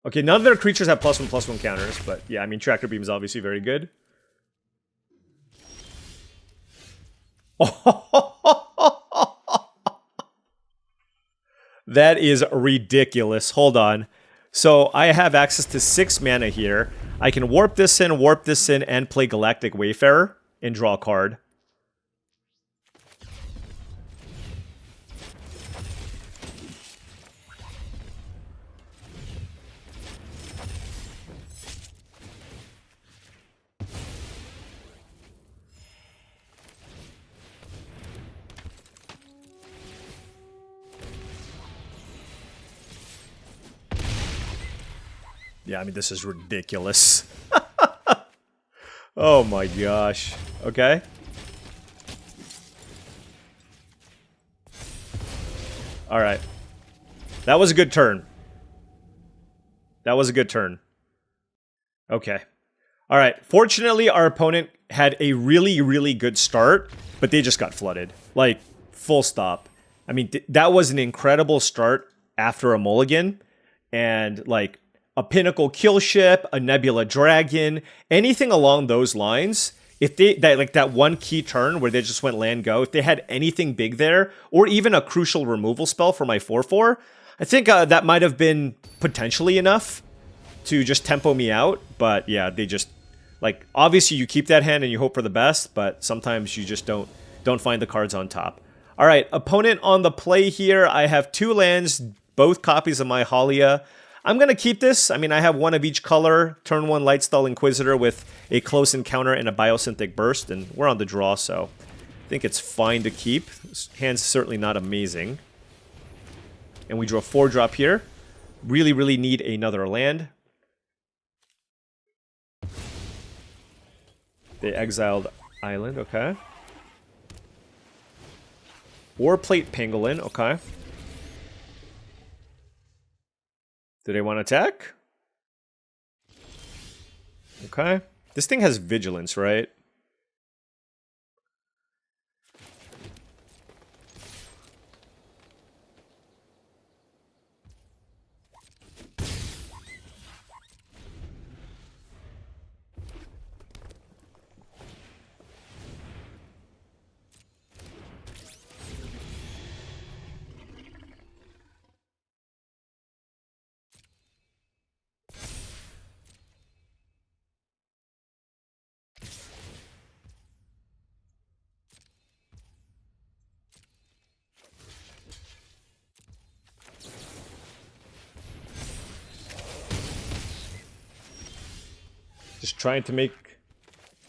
Okay, none of their creatures have +1/+1 counters, but yeah, I mean, Tractor Beam is obviously very good. That is ridiculous. Hold on. So I have access to 6 mana here. I can warp this in, and play Galactic Wayfarer and draw a card. Yeah, I mean, this is ridiculous. Oh my gosh. Okay. Alright. That was a good turn. That was a good turn. Okay. Alright. Fortunately, our opponent had a really, really good start, but they just got flooded. Like, full stop. I mean, that was an incredible start after a mulligan. And, like, a Pinnacle Kill Ship, a Nebula Dragon, anything along those lines. If they, that one key turn where they just went land go, if they had anything big there, or even a crucial removal spell for my 4/4, I think that might have been potentially enough to just tempo me out. But yeah, they just, like, obviously you keep that hand and you hope for the best, but sometimes you just don't find the cards on top. All right, opponent on the play here. I have 2 lands, both copies of my Haliya. I'm going to keep this. I mean, I have 1 of each color. Turn 1 Lightstall Inquisitor with a Close Encounter and a Biosynthetic Burst, and we're on the draw, so I think it's fine to keep. This hand's certainly not amazing. And we draw 4-drop here. Really, really need another land. They exiled Island, okay. Warplate Pangolin, okay. Do they want to attack? Okay. This thing has vigilance, right? Just trying to make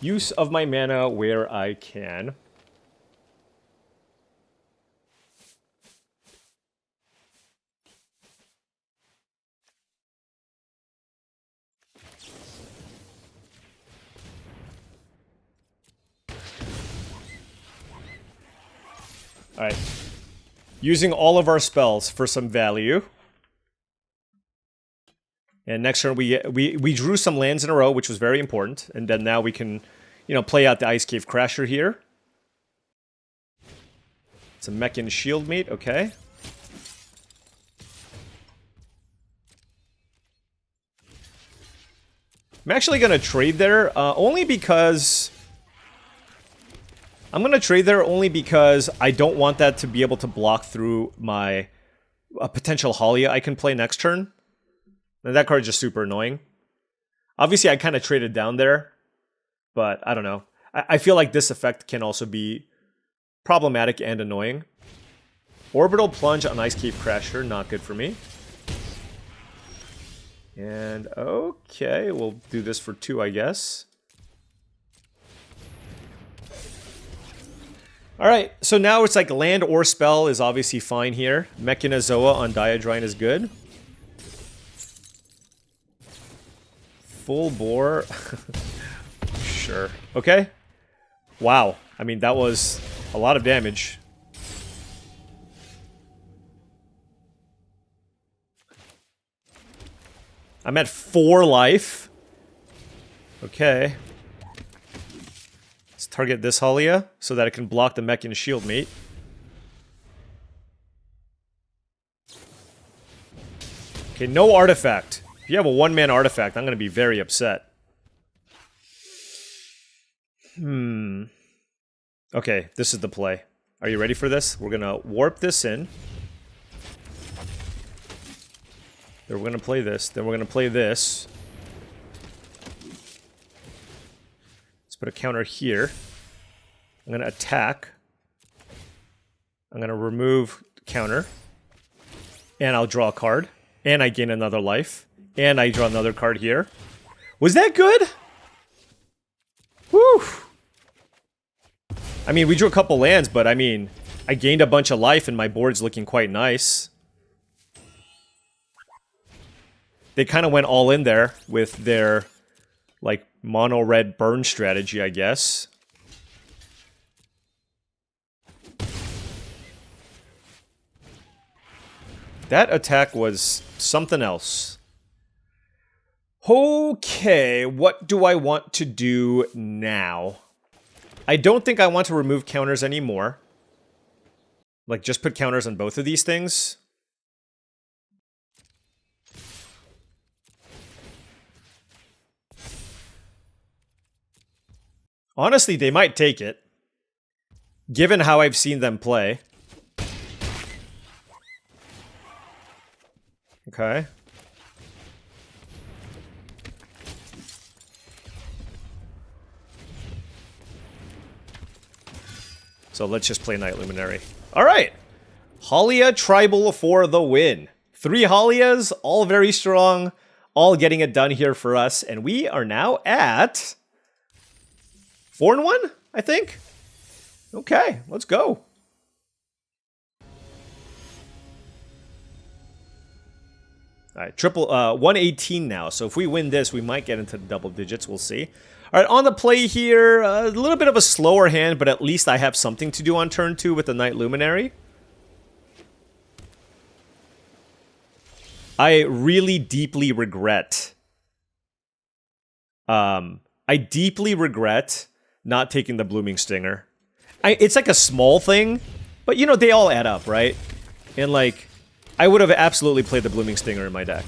use of my mana where I can. Alright. Using all of our spells for some value. And next turn, we drew some lands in a row, which was very important. And then now we can, you know, play out the Ice Cave Crasher here. It's a Mechan Shieldmate, okay. I'm actually going to trade there, only because... I'm going to trade there only because I don't want that to be able to block through my potential Haliya I can play next turn. And that card is just super annoying. Obviously, I kind of traded down there, but I don't know. I feel like this effect can also be problematic and annoying. Orbital Plunge on Ice Cave Crasher, not good for me. And okay, we'll do this for 2, I guess. Alright, so now it's like land or spell is obviously fine here. Mechanazoa on Diadrine is good. full bore. Sure. Okay. Wow. I mean, that was a lot of damage. I'm at 4 life. Okay. Let's target this Haliya so that it can block the mech and shield mate. Okay, no artifact. If you have a 1-man artifact, I'm going to be very upset. Okay, this is the play. Are you ready for this? We're going to warp this in. Then we're going to play this. Then we're going to play this. Let's put a counter here. I'm going to attack. I'm going to remove counter. And I'll draw a card. And I gain another life. And I draw another card here. Was that good? Woo! I mean, we drew a couple lands, but I mean, I gained a bunch of life and my board's looking quite nice. They kind of went all in there with their, like, mono-red burn strategy, I guess. That attack was something else. Okay, what do I want to do now? I don't think I want to remove counters anymore. Like, just put counters on both of these things. Honestly, they might take it. Given how I've seen them play. Okay. So let's just play Night Luminary. Alright! Haliya Tribal for the win. 3 Haliyas, all very strong, all getting it done here for us. And we are now at 4-1, I think? Okay, let's go. Alright, 118 now. So if we win this, we might get into the double digits. We'll see. Alright, on the play here, a little bit of a slower hand, but at least I have something to do on turn 2 with the Night Luminary. I really deeply regret. I deeply regret not taking the Blooming Stinger. It's like a small thing, but you know, they all add up, right? And like, I would have absolutely played the Blooming Stinger in my deck.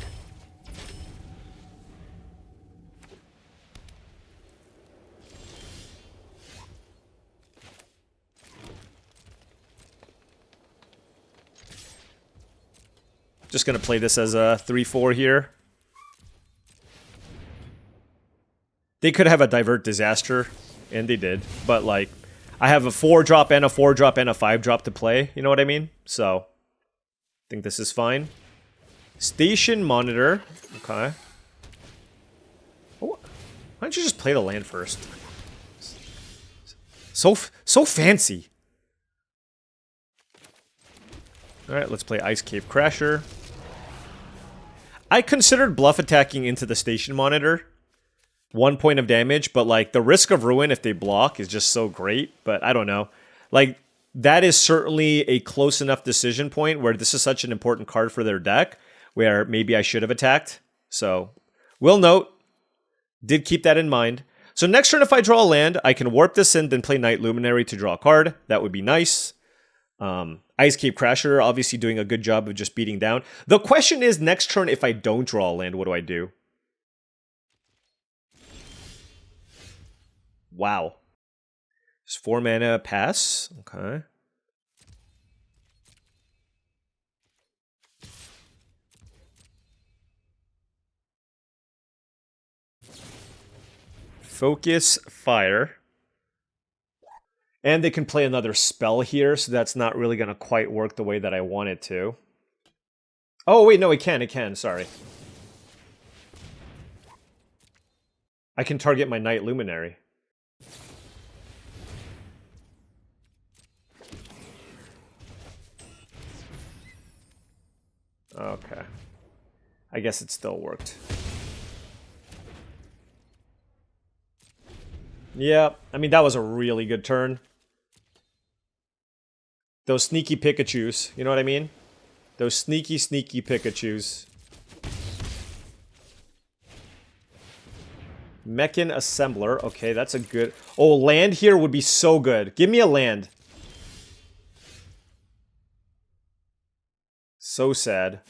Just gonna play this as a 3-4 here. They could have a Divert Disaster, and they did. But like, I have a 4-drop and a 4-drop and a 5-drop to play, you know what I mean? So, I think this is fine. Station Monitor, okay. Oh, why don't you just play the land first? So fancy. Alright, let's play Ice Cave Crasher. I considered bluff attacking into the Station Monitor. 1 point of damage, but like the risk of ruin if they block is just so great, but I don't know. Like, that is certainly a close enough decision point where this is such an important card for their deck where maybe I should have attacked. So, will note, did keep that in mind. So next turn if I draw a land, I can warp this in, then play Night Luminary to draw a card. That would be nice. Ice Cave Crasher obviously doing a good job of just beating down. The question is, next turn if I don't draw a land, what do I do? Wow. Just 4 mana pass. Okay. Focus Fire. And they can play another spell here, so that's not really going to quite work the way that I want it to. Oh, wait, no, it can, sorry. I can target my Night Luminary. Okay. I guess it still worked. Yeah, I mean, that was a really good turn. Those sneaky Pikachus, you know what I mean? Those sneaky, sneaky Pikachus. Mechan Assembler. Okay, that's a good... Oh, land here would be so good. Give me a land. So sad.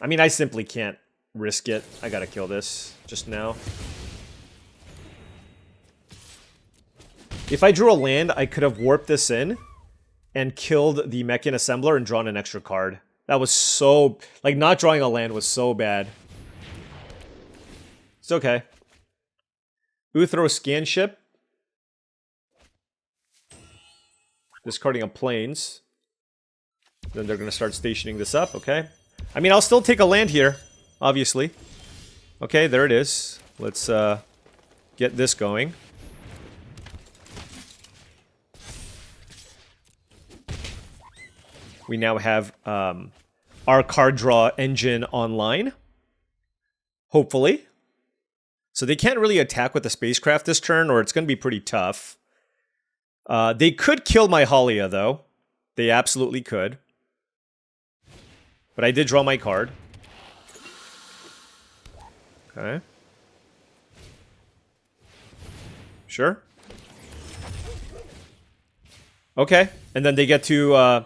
I mean, I simply can't risk it. I gotta kill this just now. If I drew a land, I could have warped this in and killed the Mechan Assembler and drawn an extra card. That was so... Like, not drawing a land was so bad. It's okay. Uthro Scanship. Discarding a Plains. Then they're going to start stationing this up, okay. I mean, I'll still take a land here, obviously. Okay, there it is. Let's get this going. We now have our card draw engine online. Hopefully. So they can't really attack with the spacecraft this turn, or it's going to be pretty tough. They could kill my Haliya, though. They absolutely could. But I did draw my card. Okay. Sure. Okay. And then they get to...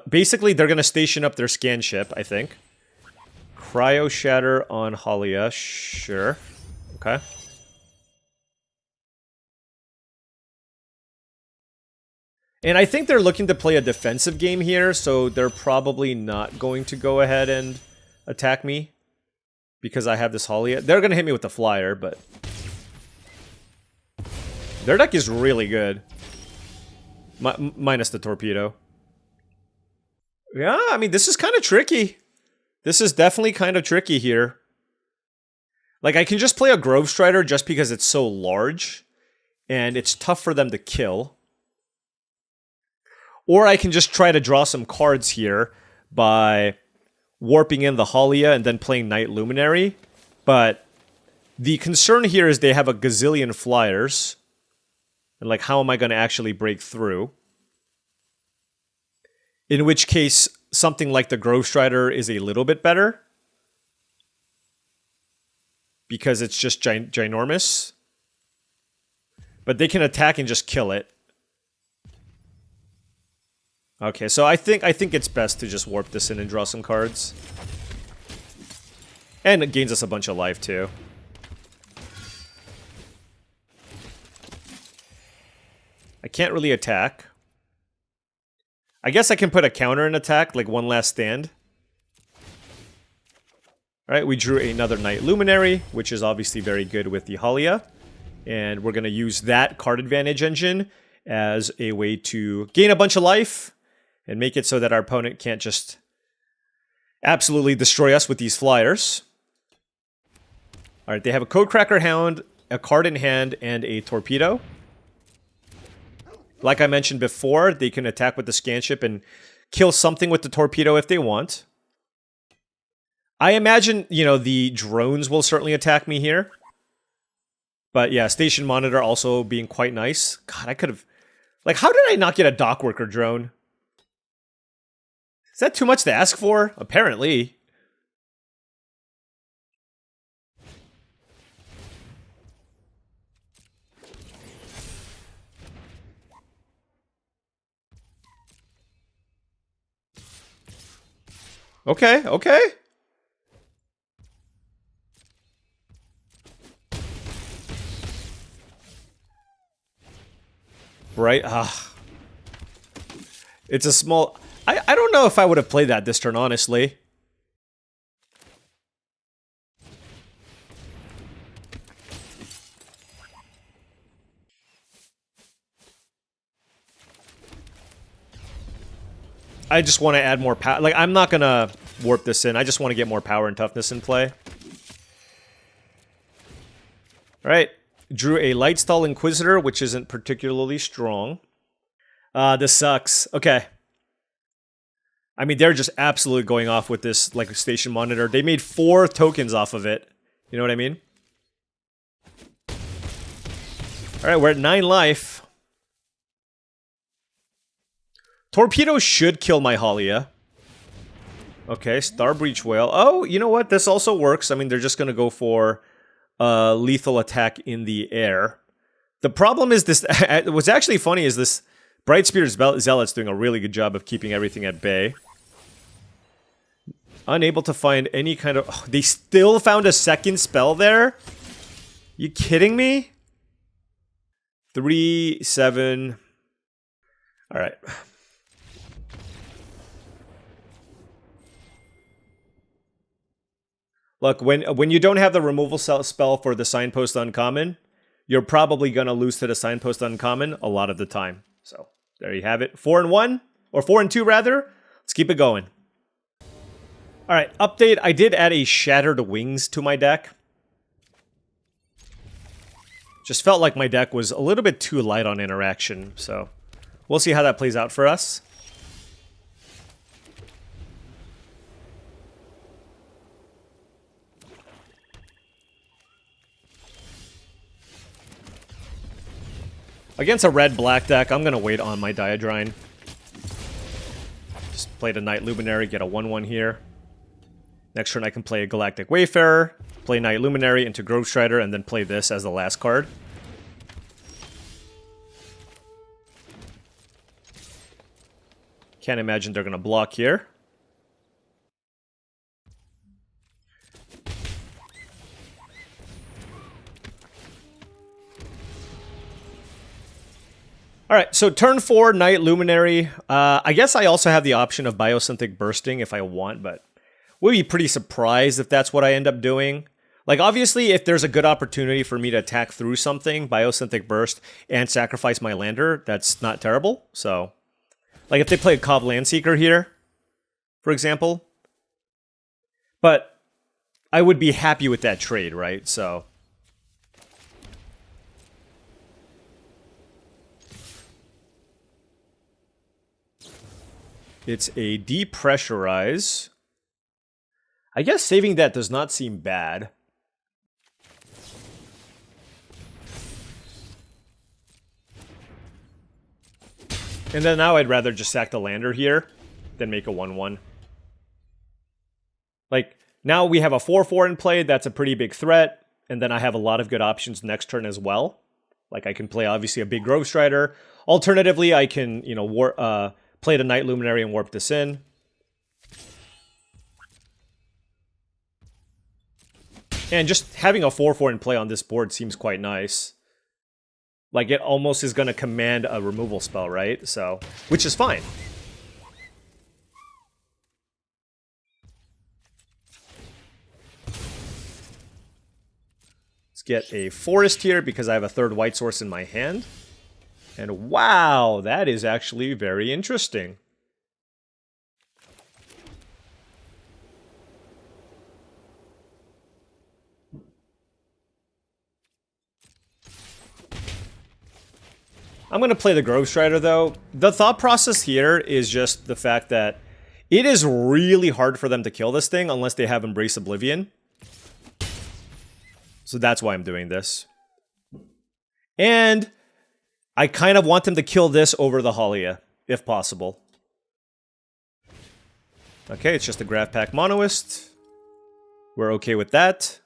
basically, they're going to station up their scan ship, I think. Cryo Shatter on Haliya. Sure. Okay. And I think they're looking to play a defensive game here, so they're probably not going to go ahead and attack me because I have this Haliya. They're going to hit me with the flyer, but... Their deck is really good. Minus the torpedo. Yeah, I mean, this is kind of tricky. This is definitely kind of tricky here. Like, I can just play a Grove Strider just because it's so large, and it's tough for them to kill. Or I can just try to draw some cards here by warping in the Haliya and then playing Night Luminary. But the concern here is they have a gazillion flyers. And, like, how am I going to actually break through? In which case, something like the Grove Strider is a little bit better. Because it's just ginormous. But they can attack and just kill it. Okay, so I think it's best to just warp this in and draw some cards. And it gains us a bunch of life, too. I can't really attack. I guess I can put a counter in attack, like one last stand. Alright, we drew another Night Luminary, which is obviously very good with the Haliya. And we're going to use that card advantage engine as a way to gain a bunch of life and make it so that our opponent can't just absolutely destroy us with these flyers. Alright, they have a Codecracker Hound, a card in hand, and a Torpedo. Like I mentioned before, they can attack with the Scanship and kill something with the Torpedo if they want. I imagine, you know, the drones will certainly attack me here. But yeah, Station Monitor also being quite nice. God, I could have... Like, how did I not get a Dockworker drone? Is that too much to ask for? Apparently. Okay, okay. Right? It's a small... I don't know if I would have played that this turn, honestly. I just want to add more power. Like, I'm not going to warp this in. I just want to get more power and toughness in play. Alright. Drew a Lightstall Inquisitor, which isn't particularly strong. This sucks. Okay. I mean, they're just absolutely going off with this, like, Station Monitor. They made 4 tokens off of it. You know what I mean? Alright, we're at 9 life. Torpedo should kill my Haliya. Okay, Star Breach Whale. Oh, you know what? This also works. I mean, they're just going to go for lethal attack in the air. The problem is this... What's actually funny is this Bright Spirit Zealot's doing a really good job of keeping everything at bay. Unable to find any kind of... Oh, they still found a second spell there? You kidding me? 3, 7... Alright. Look, when you don't have the removal spell for the Signpost Uncommon, you're probably going to lose to the Signpost Uncommon a lot of the time. So, there you have it. 4 and 1, or 4 and 2 rather. Let's keep it going. Alright, update. I did add a Shattered Wings to my deck. Just felt like my deck was a little bit too light on interaction, so we'll see how that plays out for us. Against a red-black deck, I'm going to wait on my Diadrine. Just play the Night Luminary, get a 1-1 here. Next turn I can play a Galactic Wayfarer, play Night Luminary into Grove Strider, and then play this as the last card. Can't imagine they're going to block here. Alright, so turn 4, Night Luminary. I guess I also have the option of Biosynthetic Bursting if I want, but would be pretty surprised if that's what I end up doing. Like, obviously, if there's a good opportunity for me to attack through something, Biosynthetic Burst, and sacrifice my lander, that's not terrible. So, like if they play a Cobb Landseeker here, for example. But I would be happy with that trade, right? So... It's a Depressurize. I guess saving that does not seem bad. And then now I'd rather just sack the lander here than make a 1-1. Like, now we have a 4-4 in play, that's a pretty big threat, and then I have a lot of good options next turn as well. Like, I can play, obviously, a big Grove Strider. Alternatively, I can, you know, play the Night Luminary and warp this in. And just having a 4-4 in play on this board seems quite nice. Like, it almost is going to command a removal spell, right? So, which is fine. Let's get a Forest here because I have a third white source in my hand. And wow, that is actually very interesting. I'm going to play the Grove Strider, though. The thought process here is just the fact that it is really hard for them to kill this thing unless they have Embrace Oblivion. So that's why I'm doing this. And I kind of want them to kill this over the Haliya, if possible. Okay, it's just a Graph Pack Monoist. We're okay with that.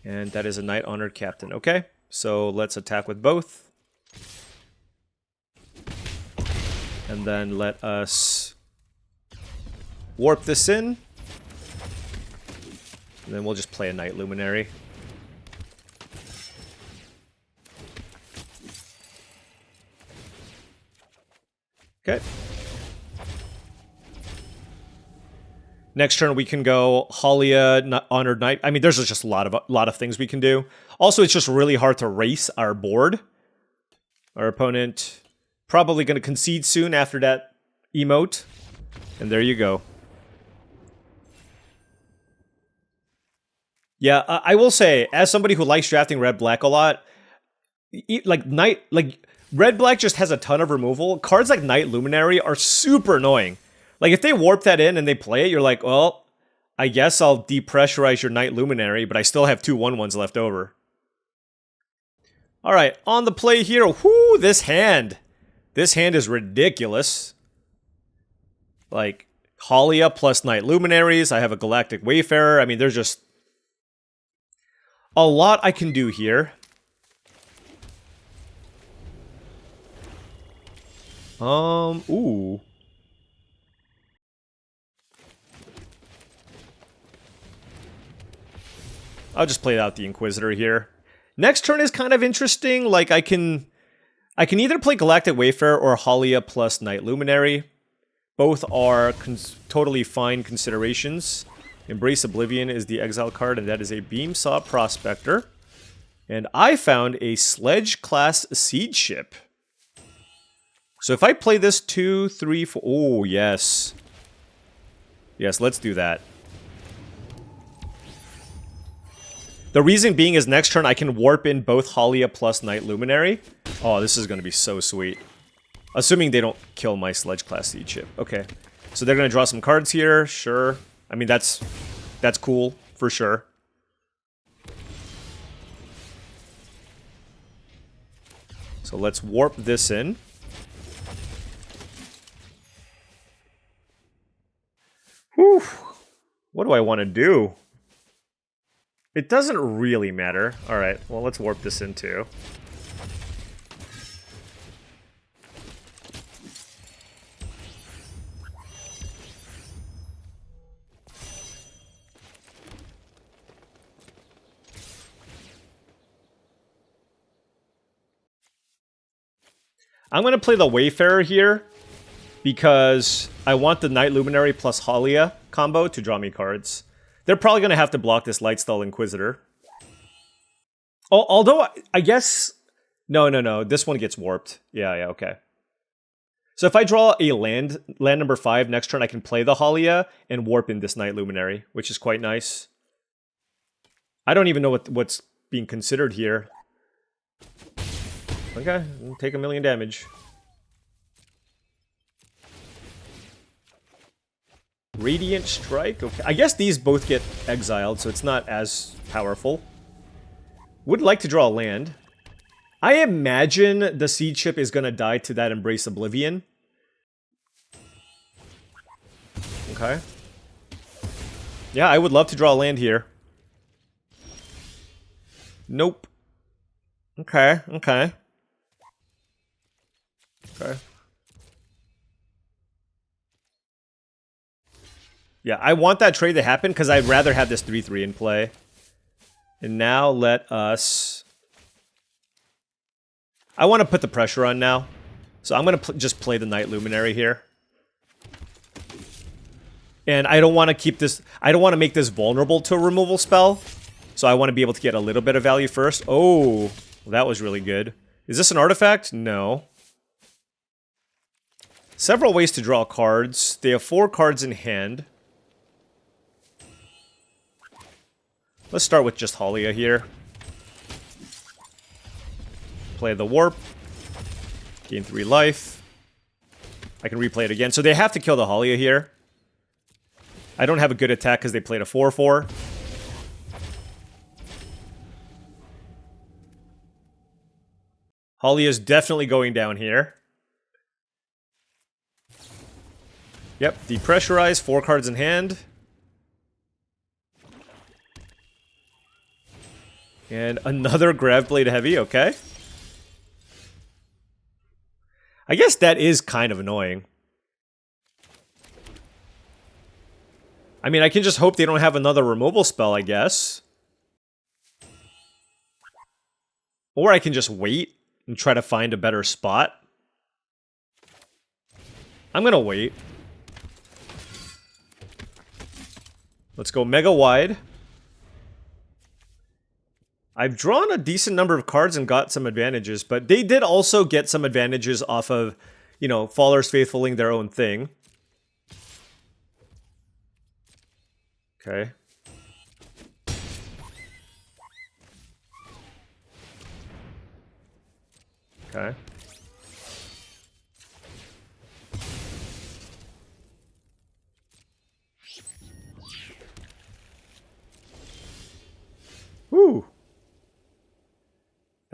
And that is a Knight Honored Captain. Okay, so let's attack with both. And then let us warp this in. And then we'll just play a Night Luminary. Okay. Next turn we can go Haliya, Honored Knight. I mean, there's just a lot of things we can do. Also, it's just really hard to race our board. Our opponent probably going to concede soon after that emote. And there you go. Yeah, I will say, as somebody who likes drafting red-black a lot, red-black just has a ton of removal. Cards like Night Luminary are super annoying. Like, if they warp that in and they play it, you're like, well, I guess I'll depressurize your Night Luminary, but I still have 2 1/1s left over. Alright, on the play here. Whoo, this hand. This hand is ridiculous. Like, Haliya plus Night Luminaries. I have a Galactic Wayfarer. I mean, there's just a lot I can do here. Ooh. I'll just play out the Inquisitor here. Next turn is kind of interesting. Like, I can either play Galactic Wayfarer or Haliya plus Night Luminary. Both are totally fine considerations. Embrace Oblivion is the exile card, and that is a Beamsaw Prospector. And I found a Sledge-class Siege Ship. So if I play this 2, 3, 4... Oh, yes. Yes, let's do that. The reason being is next turn I can warp in both Haliya plus Night Luminary. Oh, this is going to be so sweet. Assuming they don't kill my Sledge-class Siege Ship. Okay. So they're going to draw some cards here. Sure. I mean, that's cool, for sure. So let's warp this in. Whew. What do I want to do? It doesn't really matter. Alright, well, let's warp this in too. I'm going to play the Wayfarer here because I want the Night Luminary plus Haliya combo to draw me cards. They're probably going to have to block this Lightstall Inquisitor. Oh, although, I guess... No. This one gets warped. Yeah, okay. So if I draw a land number 5 next turn, I can play the Haliya and warp in this Night Luminary, which is quite nice. I don't even know what's being considered here. Okay, take 1,000,000 damage. Radiant Strike, okay. I guess these both get exiled, so it's not as powerful. Would like to draw a land. I imagine the Siege Ship is going to die to that Embrace Oblivion. Okay. Yeah, I would love to draw a land here. Nope. Okay. Yeah, I want that trade to happen because I'd rather have this 3/3 in play. And now let us... I want to put the pressure on now. So I'm going to just play the Night Luminary here. And I don't want to keep this... I don't want to make this vulnerable to a removal spell. So I want to be able to get a little bit of value first. Oh, that was really good. Is this an artifact? No. Several ways to draw cards. They have 4 cards in hand. Let's start with just Haliya here. Play the Warp. Gain 3 life. I can replay it again. So they have to kill the Haliya here. I don't have a good attack because they played a 4/4. Haliya is definitely going down here. Yep, depressurize, 4 cards in hand. And another Graveblade Heavy, okay. I guess that is kind of annoying. I mean, I can just hope they don't have another removal spell, I guess. Or I can just wait and try to find a better spot. I'm gonna wait. Let's go Mega Wide. I've drawn a decent number of cards and got some advantages, but they did also get some advantages off of, you know, Fallers Faithfuling their own thing. Okay. Okay.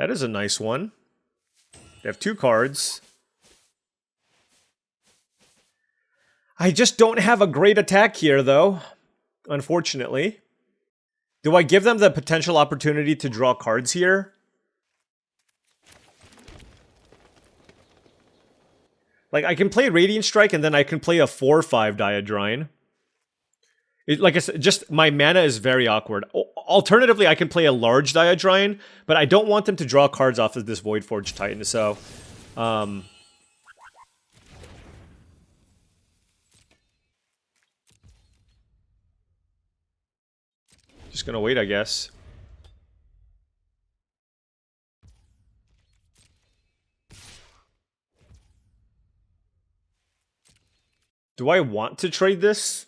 That is a nice one. They have 2 cards. I just don't have a great attack here, though. Unfortunately. Do I give them the potential opportunity to draw cards here? Like, I can play Radiant Strike, and then I can play a 4/5 Diadrine. Like I said, just my mana is very awkward. Alternatively, I can play a large Diadrine, but I don't want them to draw cards off of this Voidforge Titan, so... just gonna wait, I guess. Do I want to trade this?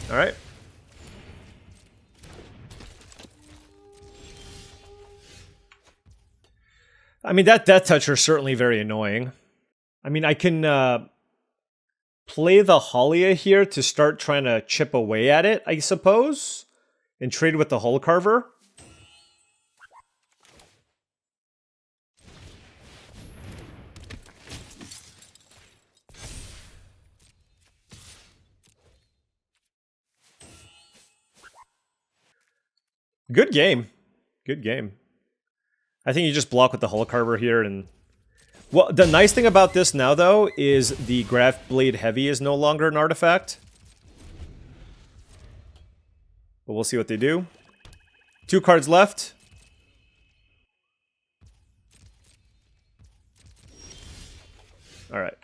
All right. I mean, that Death Toucher is certainly very annoying. I mean, I can play the Haliya here to start trying to chip away at it, I suppose, and trade with the Hull Carver. Good game. Good game. I think you just block with the Hull Carver here and... Well, the nice thing about this now, though, is the Graph Blade Heavy is no longer an artifact. But we'll see what they do. 2 cards left. Alright.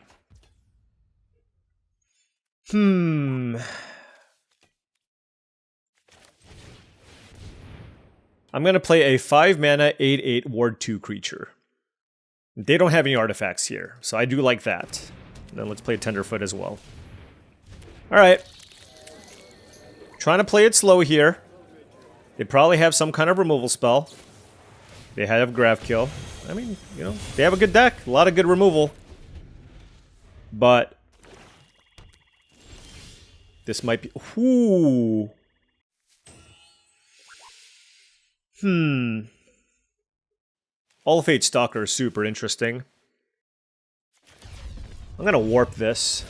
I'm going to play a 5-mana, 8/8 Ward 2 creature. They don't have any artifacts here, so I do like that. And then let's play Tenderfoot as well. Alright. Trying to play it slow here. They probably have some kind of removal spell. They have Graph Kill. I mean, you know, they have a good deck. A lot of good removal. But... this might be... Ooh... All Fate Stalker is super interesting. I'm gonna warp this.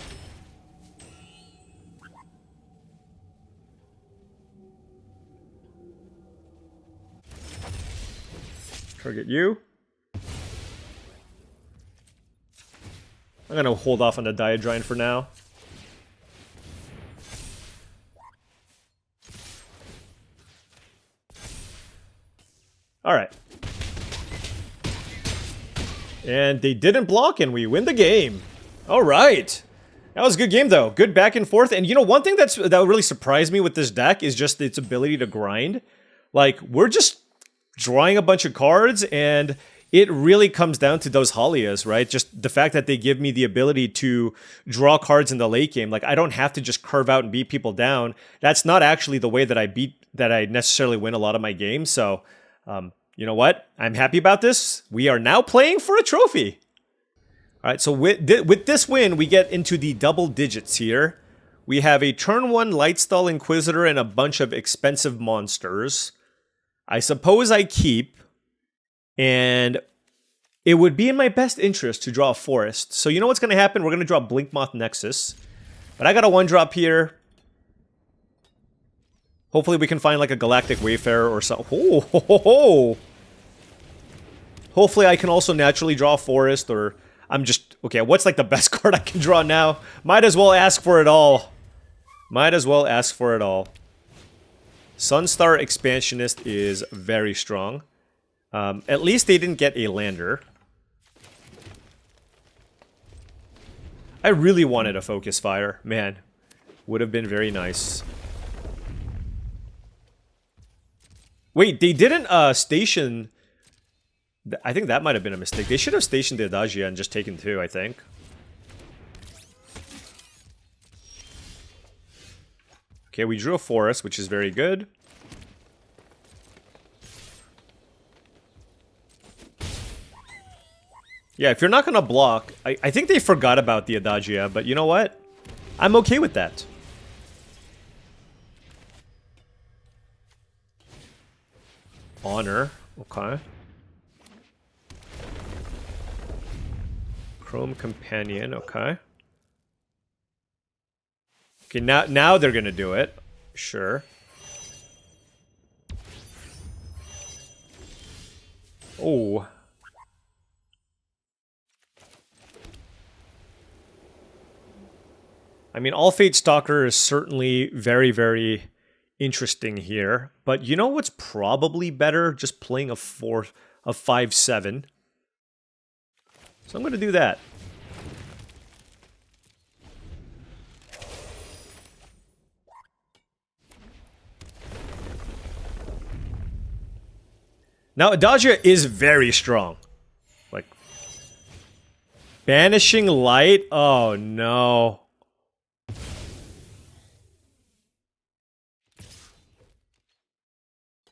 Target you. I'm gonna hold off on the Diadrine for now. Alright. And they didn't block and we win the game. Alright. That was a good game though. Good back and forth. And you know, one thing that really surprised me with this deck is just its ability to grind. Like, we're just drawing a bunch of cards and it really comes down to those Haliyas, right? Just the fact that they give me the ability to draw cards in the late game. Like, I don't have to just curve out and beat people down. That's not actually the way that I necessarily win a lot of my games. So, you know what? I'm happy about this. We are now playing for a trophy. All right, so with this win, we get into the double digits here. We have a turn 1 Lightstall Inquisitor and a bunch of expensive monsters. I suppose I keep, and it would be in my best interest to draw a forest. So you know what's going to happen? We're going to draw Blinkmoth Nexus. But I got a 1-drop here. Hopefully we can find like a Galactic Wayfarer or something. Oh, ho, ho, ho. Hopefully I can also naturally draw a forest, or I'm just... Okay, what's like the best card I can draw now? Might as well ask for it all. Might as well ask for it all. Sunstar Expansionist is very strong. At least they didn't get a lander. I really wanted a Focus Fire. Man, would have been very nice. Wait, they didn't station I think that might have been a mistake. They should have stationed the Adagia and just taken 2, I think. Okay, we drew a forest, which is very good. Yeah, if you're not going to block... I think they forgot about the Adagia, but you know what? I'm okay with that. Honor. Okay. Chrome Companion. Okay. Okay, now they're going to do it. Sure. Oh. I mean, All Fate Stalker is certainly very, very interesting here. But you know what's probably better? Just playing a 5/7. So I'm going to do that. Now, Adagia is very strong. Like, Banishing Light? Oh, no.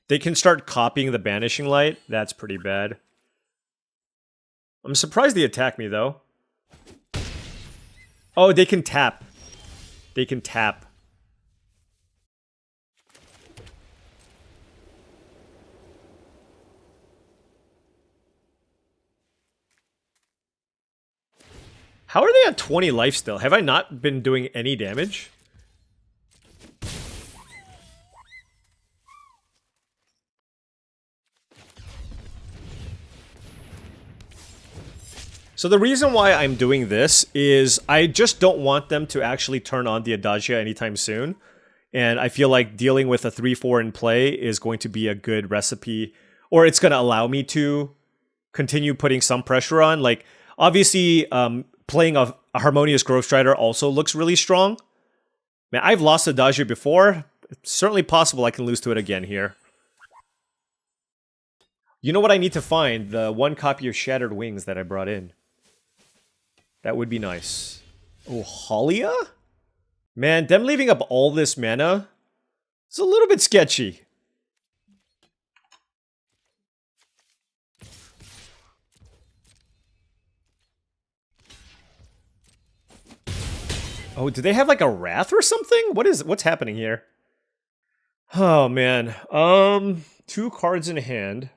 They can start copying the Banishing Light. That's pretty bad. I'm surprised they attack me, though. Oh, they can tap. They can tap. How are they at 20 life still? Have I not been doing any damage? So the reason why I'm doing this is I just don't want them to actually turn on the Adagia anytime soon. And I feel like dealing with a 3/4 in play is going to be a good recipe, or it's going to allow me to continue putting some pressure on. Like, obviously, playing a Harmonious Grove Strider also looks really strong. Man, I've lost Adagia before. It's certainly possible I can lose to it again here. You know what I need to find? The 1 copy of Shattered Wings that I brought in. That would be nice. Oh, Haliya? Man, them leaving up all this mana is a little bit sketchy. Oh, do they have like a Wrath or something? What's happening here? Oh man. 2 cards in hand.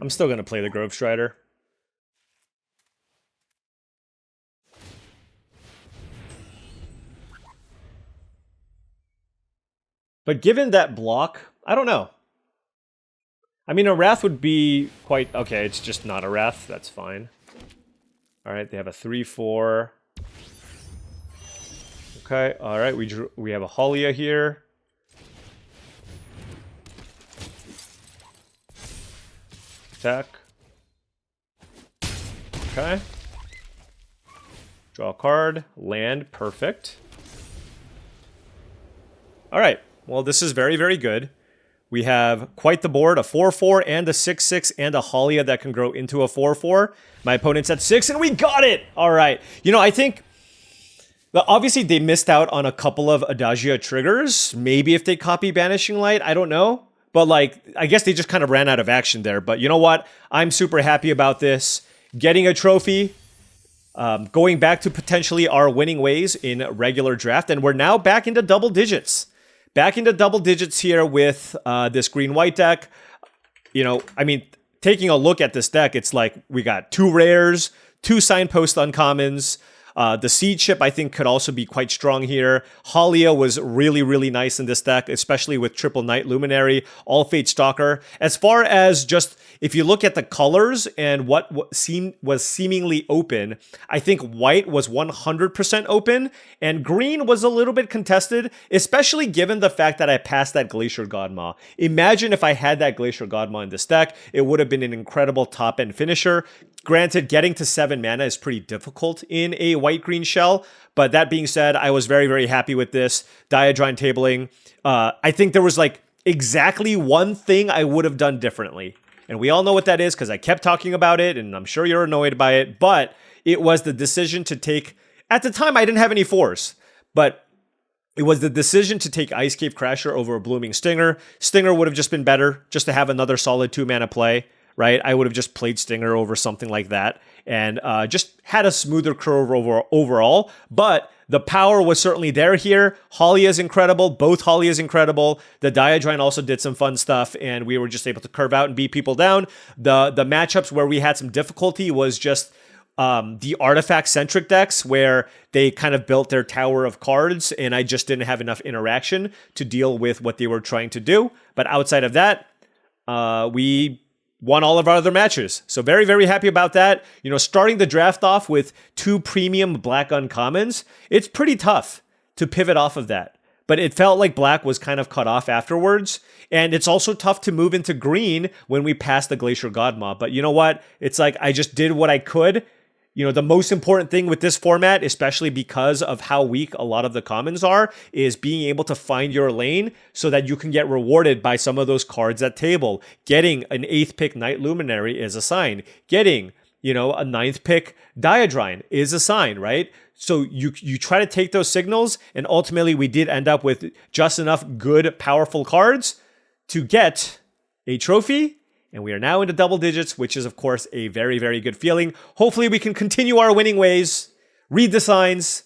I'm still gonna play the Grove Strider. But given that block, I don't know. I mean, a Wrath would be quite... Okay, it's just not a Wrath. That's fine. Alright, they have a 3/4. Okay, alright, we have a Haliya here. Attack. Okay. Draw a card. Land. Perfect. Alright, well, this is very, very good. We have quite the board, a 4/4 and a 6/6 and a Haliya that can grow into a 4/4. My opponent's at 6 and we got it! Alright, you know, I think... Obviously, they missed out on a couple of Adagia triggers. Maybe if they copy Banishing Light, I don't know. But, like, I guess they just kind of ran out of action there. But you know what? I'm super happy about this. Getting a trophy. Going back to potentially our winning ways in regular draft. And we're now back into double digits. Back into double digits here with this green-white deck. You know, I mean, taking a look at this deck, it's like we got 2 rares, 2 signpost uncommons. The Seed Ship, I think, could also be quite strong here. Haliya was really, really nice in this deck, especially with Triple Knight Luminary, All Fate Stalker. As far as just, if you look at the colors and what was seemingly open, I think white was 100% open, and green was a little bit contested, especially given the fact that I passed that Glacier Godmaw. Imagine if I had that Glacier Godmaw in this deck, it would have been an incredible top-end finisher. Granted, getting to 7 mana is pretty difficult in a white-green shell, but that being said, I was very, very happy with this. Diadrine tabling. I think there was like exactly one thing I would have done differently. And we all know what that is because I kept talking about it, and I'm sure you're annoyed by it, but it was the decision to take... At the time, I didn't have any 4s, but it was the decision to take Ice Cave Crasher over a Blooming Stinger. Stinger would have just been better, just to have another solid 2-mana play, right? I would have just played Stinger over something like that, and just had a smoother curve overall, but the power was certainly there here. Haliya is incredible. Both Haliya is incredible. The Diadrine also did some fun stuff, and we were just able to curve out and beat people down. The matchups where we had some difficulty was just the artifact-centric decks where they kind of built their tower of cards, and I just didn't have enough interaction to deal with what they were trying to do. But outside of that, we won all of our other matches. So very, very happy about that. You know, starting the draft off with 2 premium black uncommons, it's pretty tough to pivot off of that. But it felt like black was kind of cut off afterwards. And it's also tough to move into green when we passed the Glacier Godmaw. But you know what? It's like I just did what I could. You know, the most important thing with this format, especially because of how weak a lot of the commons are, is being able to find your lane so that you can get rewarded by some of those cards at table. Getting an 8th pick Night Luminary is a sign. Getting, you know, a 9th pick Diadrine is a sign, right? So you try to take those signals, and ultimately we did end up with just enough good, powerful cards to get a trophy. And we are now into double digits, which is, of course, a very, very good feeling. Hopefully, we can continue our winning ways, read the signs,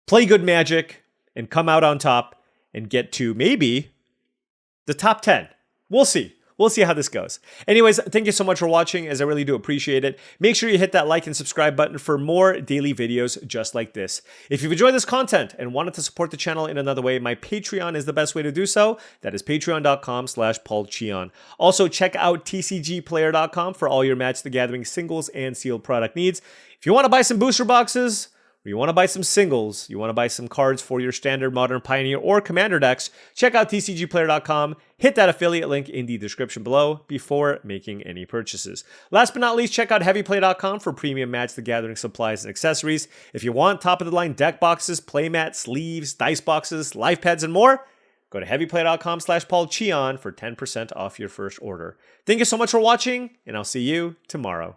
play good Magic, and come out on top and get to maybe the top 10. We'll see. We'll see how this goes. Anyways, thank you so much for watching, as I really do appreciate it. Make sure you hit that like and subscribe button for more daily videos just like this. If you've enjoyed this content and wanted to support the channel in another way, my Patreon is the best way to do so. That is patreon.com/paulcheon. Also, check out TCGplayer.com for all your Magic the Gathering singles and sealed product needs. If you want to buy some booster boxes, or you want to buy some singles, you want to buy some cards for your standard Modern Pioneer or Commander decks, check out TCGplayer.com. Hit that affiliate link in the description below before making any purchases. Last but not least, check out HeavyPlay.com for premium Magic the Gathering supplies and accessories. If you want top-of-the-line deck boxes, playmats, sleeves, dice boxes, life pads, and more, go to HeavyPlay.com/paulcheon for 10% off your first order. Thank you so much for watching, and I'll see you tomorrow.